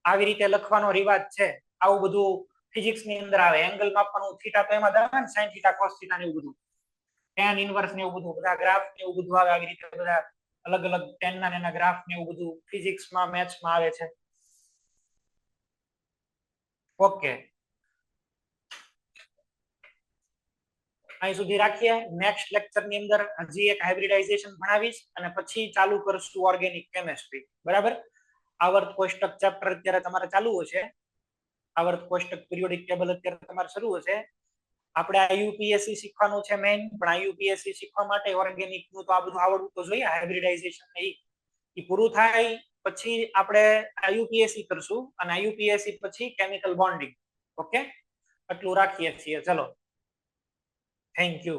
આવી રીતે લખવાનો રિવાજ છે. આવું બધું ફિઝિક્સ ની અંદર આવે. એંગલ માપવાનું, થીટા તો એમાં આવે ને, sin થીટા cos થીટા ને એવું બધું, tan ઇન્વર્સ ને એવું બધું, બધા ગ્રાફ ને એવું બધું આવે. આવી રીતે બધા અલગ અલગ tan ના એના ગ્રાફ ને એવું બધું ફિઝિક્સમાં, મેથ્સમાં આવે છે. ઓકે, અહીં સુધી રાખીએ. નેક્સ્ટ લેક્ચર ની અંદર હજી એક હાઇબ્રિડાઇઝેશન ભણાવીશ અને પછી ચાલુ કરશું ઓર્ગેનિક કેમેસ્ટ્રી. બરાબર. આવર્ત કોષ્ટક ચેપ્ટર અત્યારે તમારે ચાલુ હશે. આવર્ત કોષ્ટક પિરિયોડિક ટેબલ અત્યારે તમારે શરૂ હશે. આપણે આ યુપીએસસી શીખવાનું છે મેઇન, પણ આ યુપીએસસી શીખવા માટે ઓર્ગેનિક નું તો આ બધું આવડવું તો જોઈએ. હાઇબ્રિડાઇઝેશન એ પૂરું થાય પછી આપણે આયુપીએસસી કરશું અને આયુપીએસસી પછી કેમિકલ બોન્ડિંગ. ઓકે, આટલું રાખીએ છીએ. ચલો, થેન્ક યુ.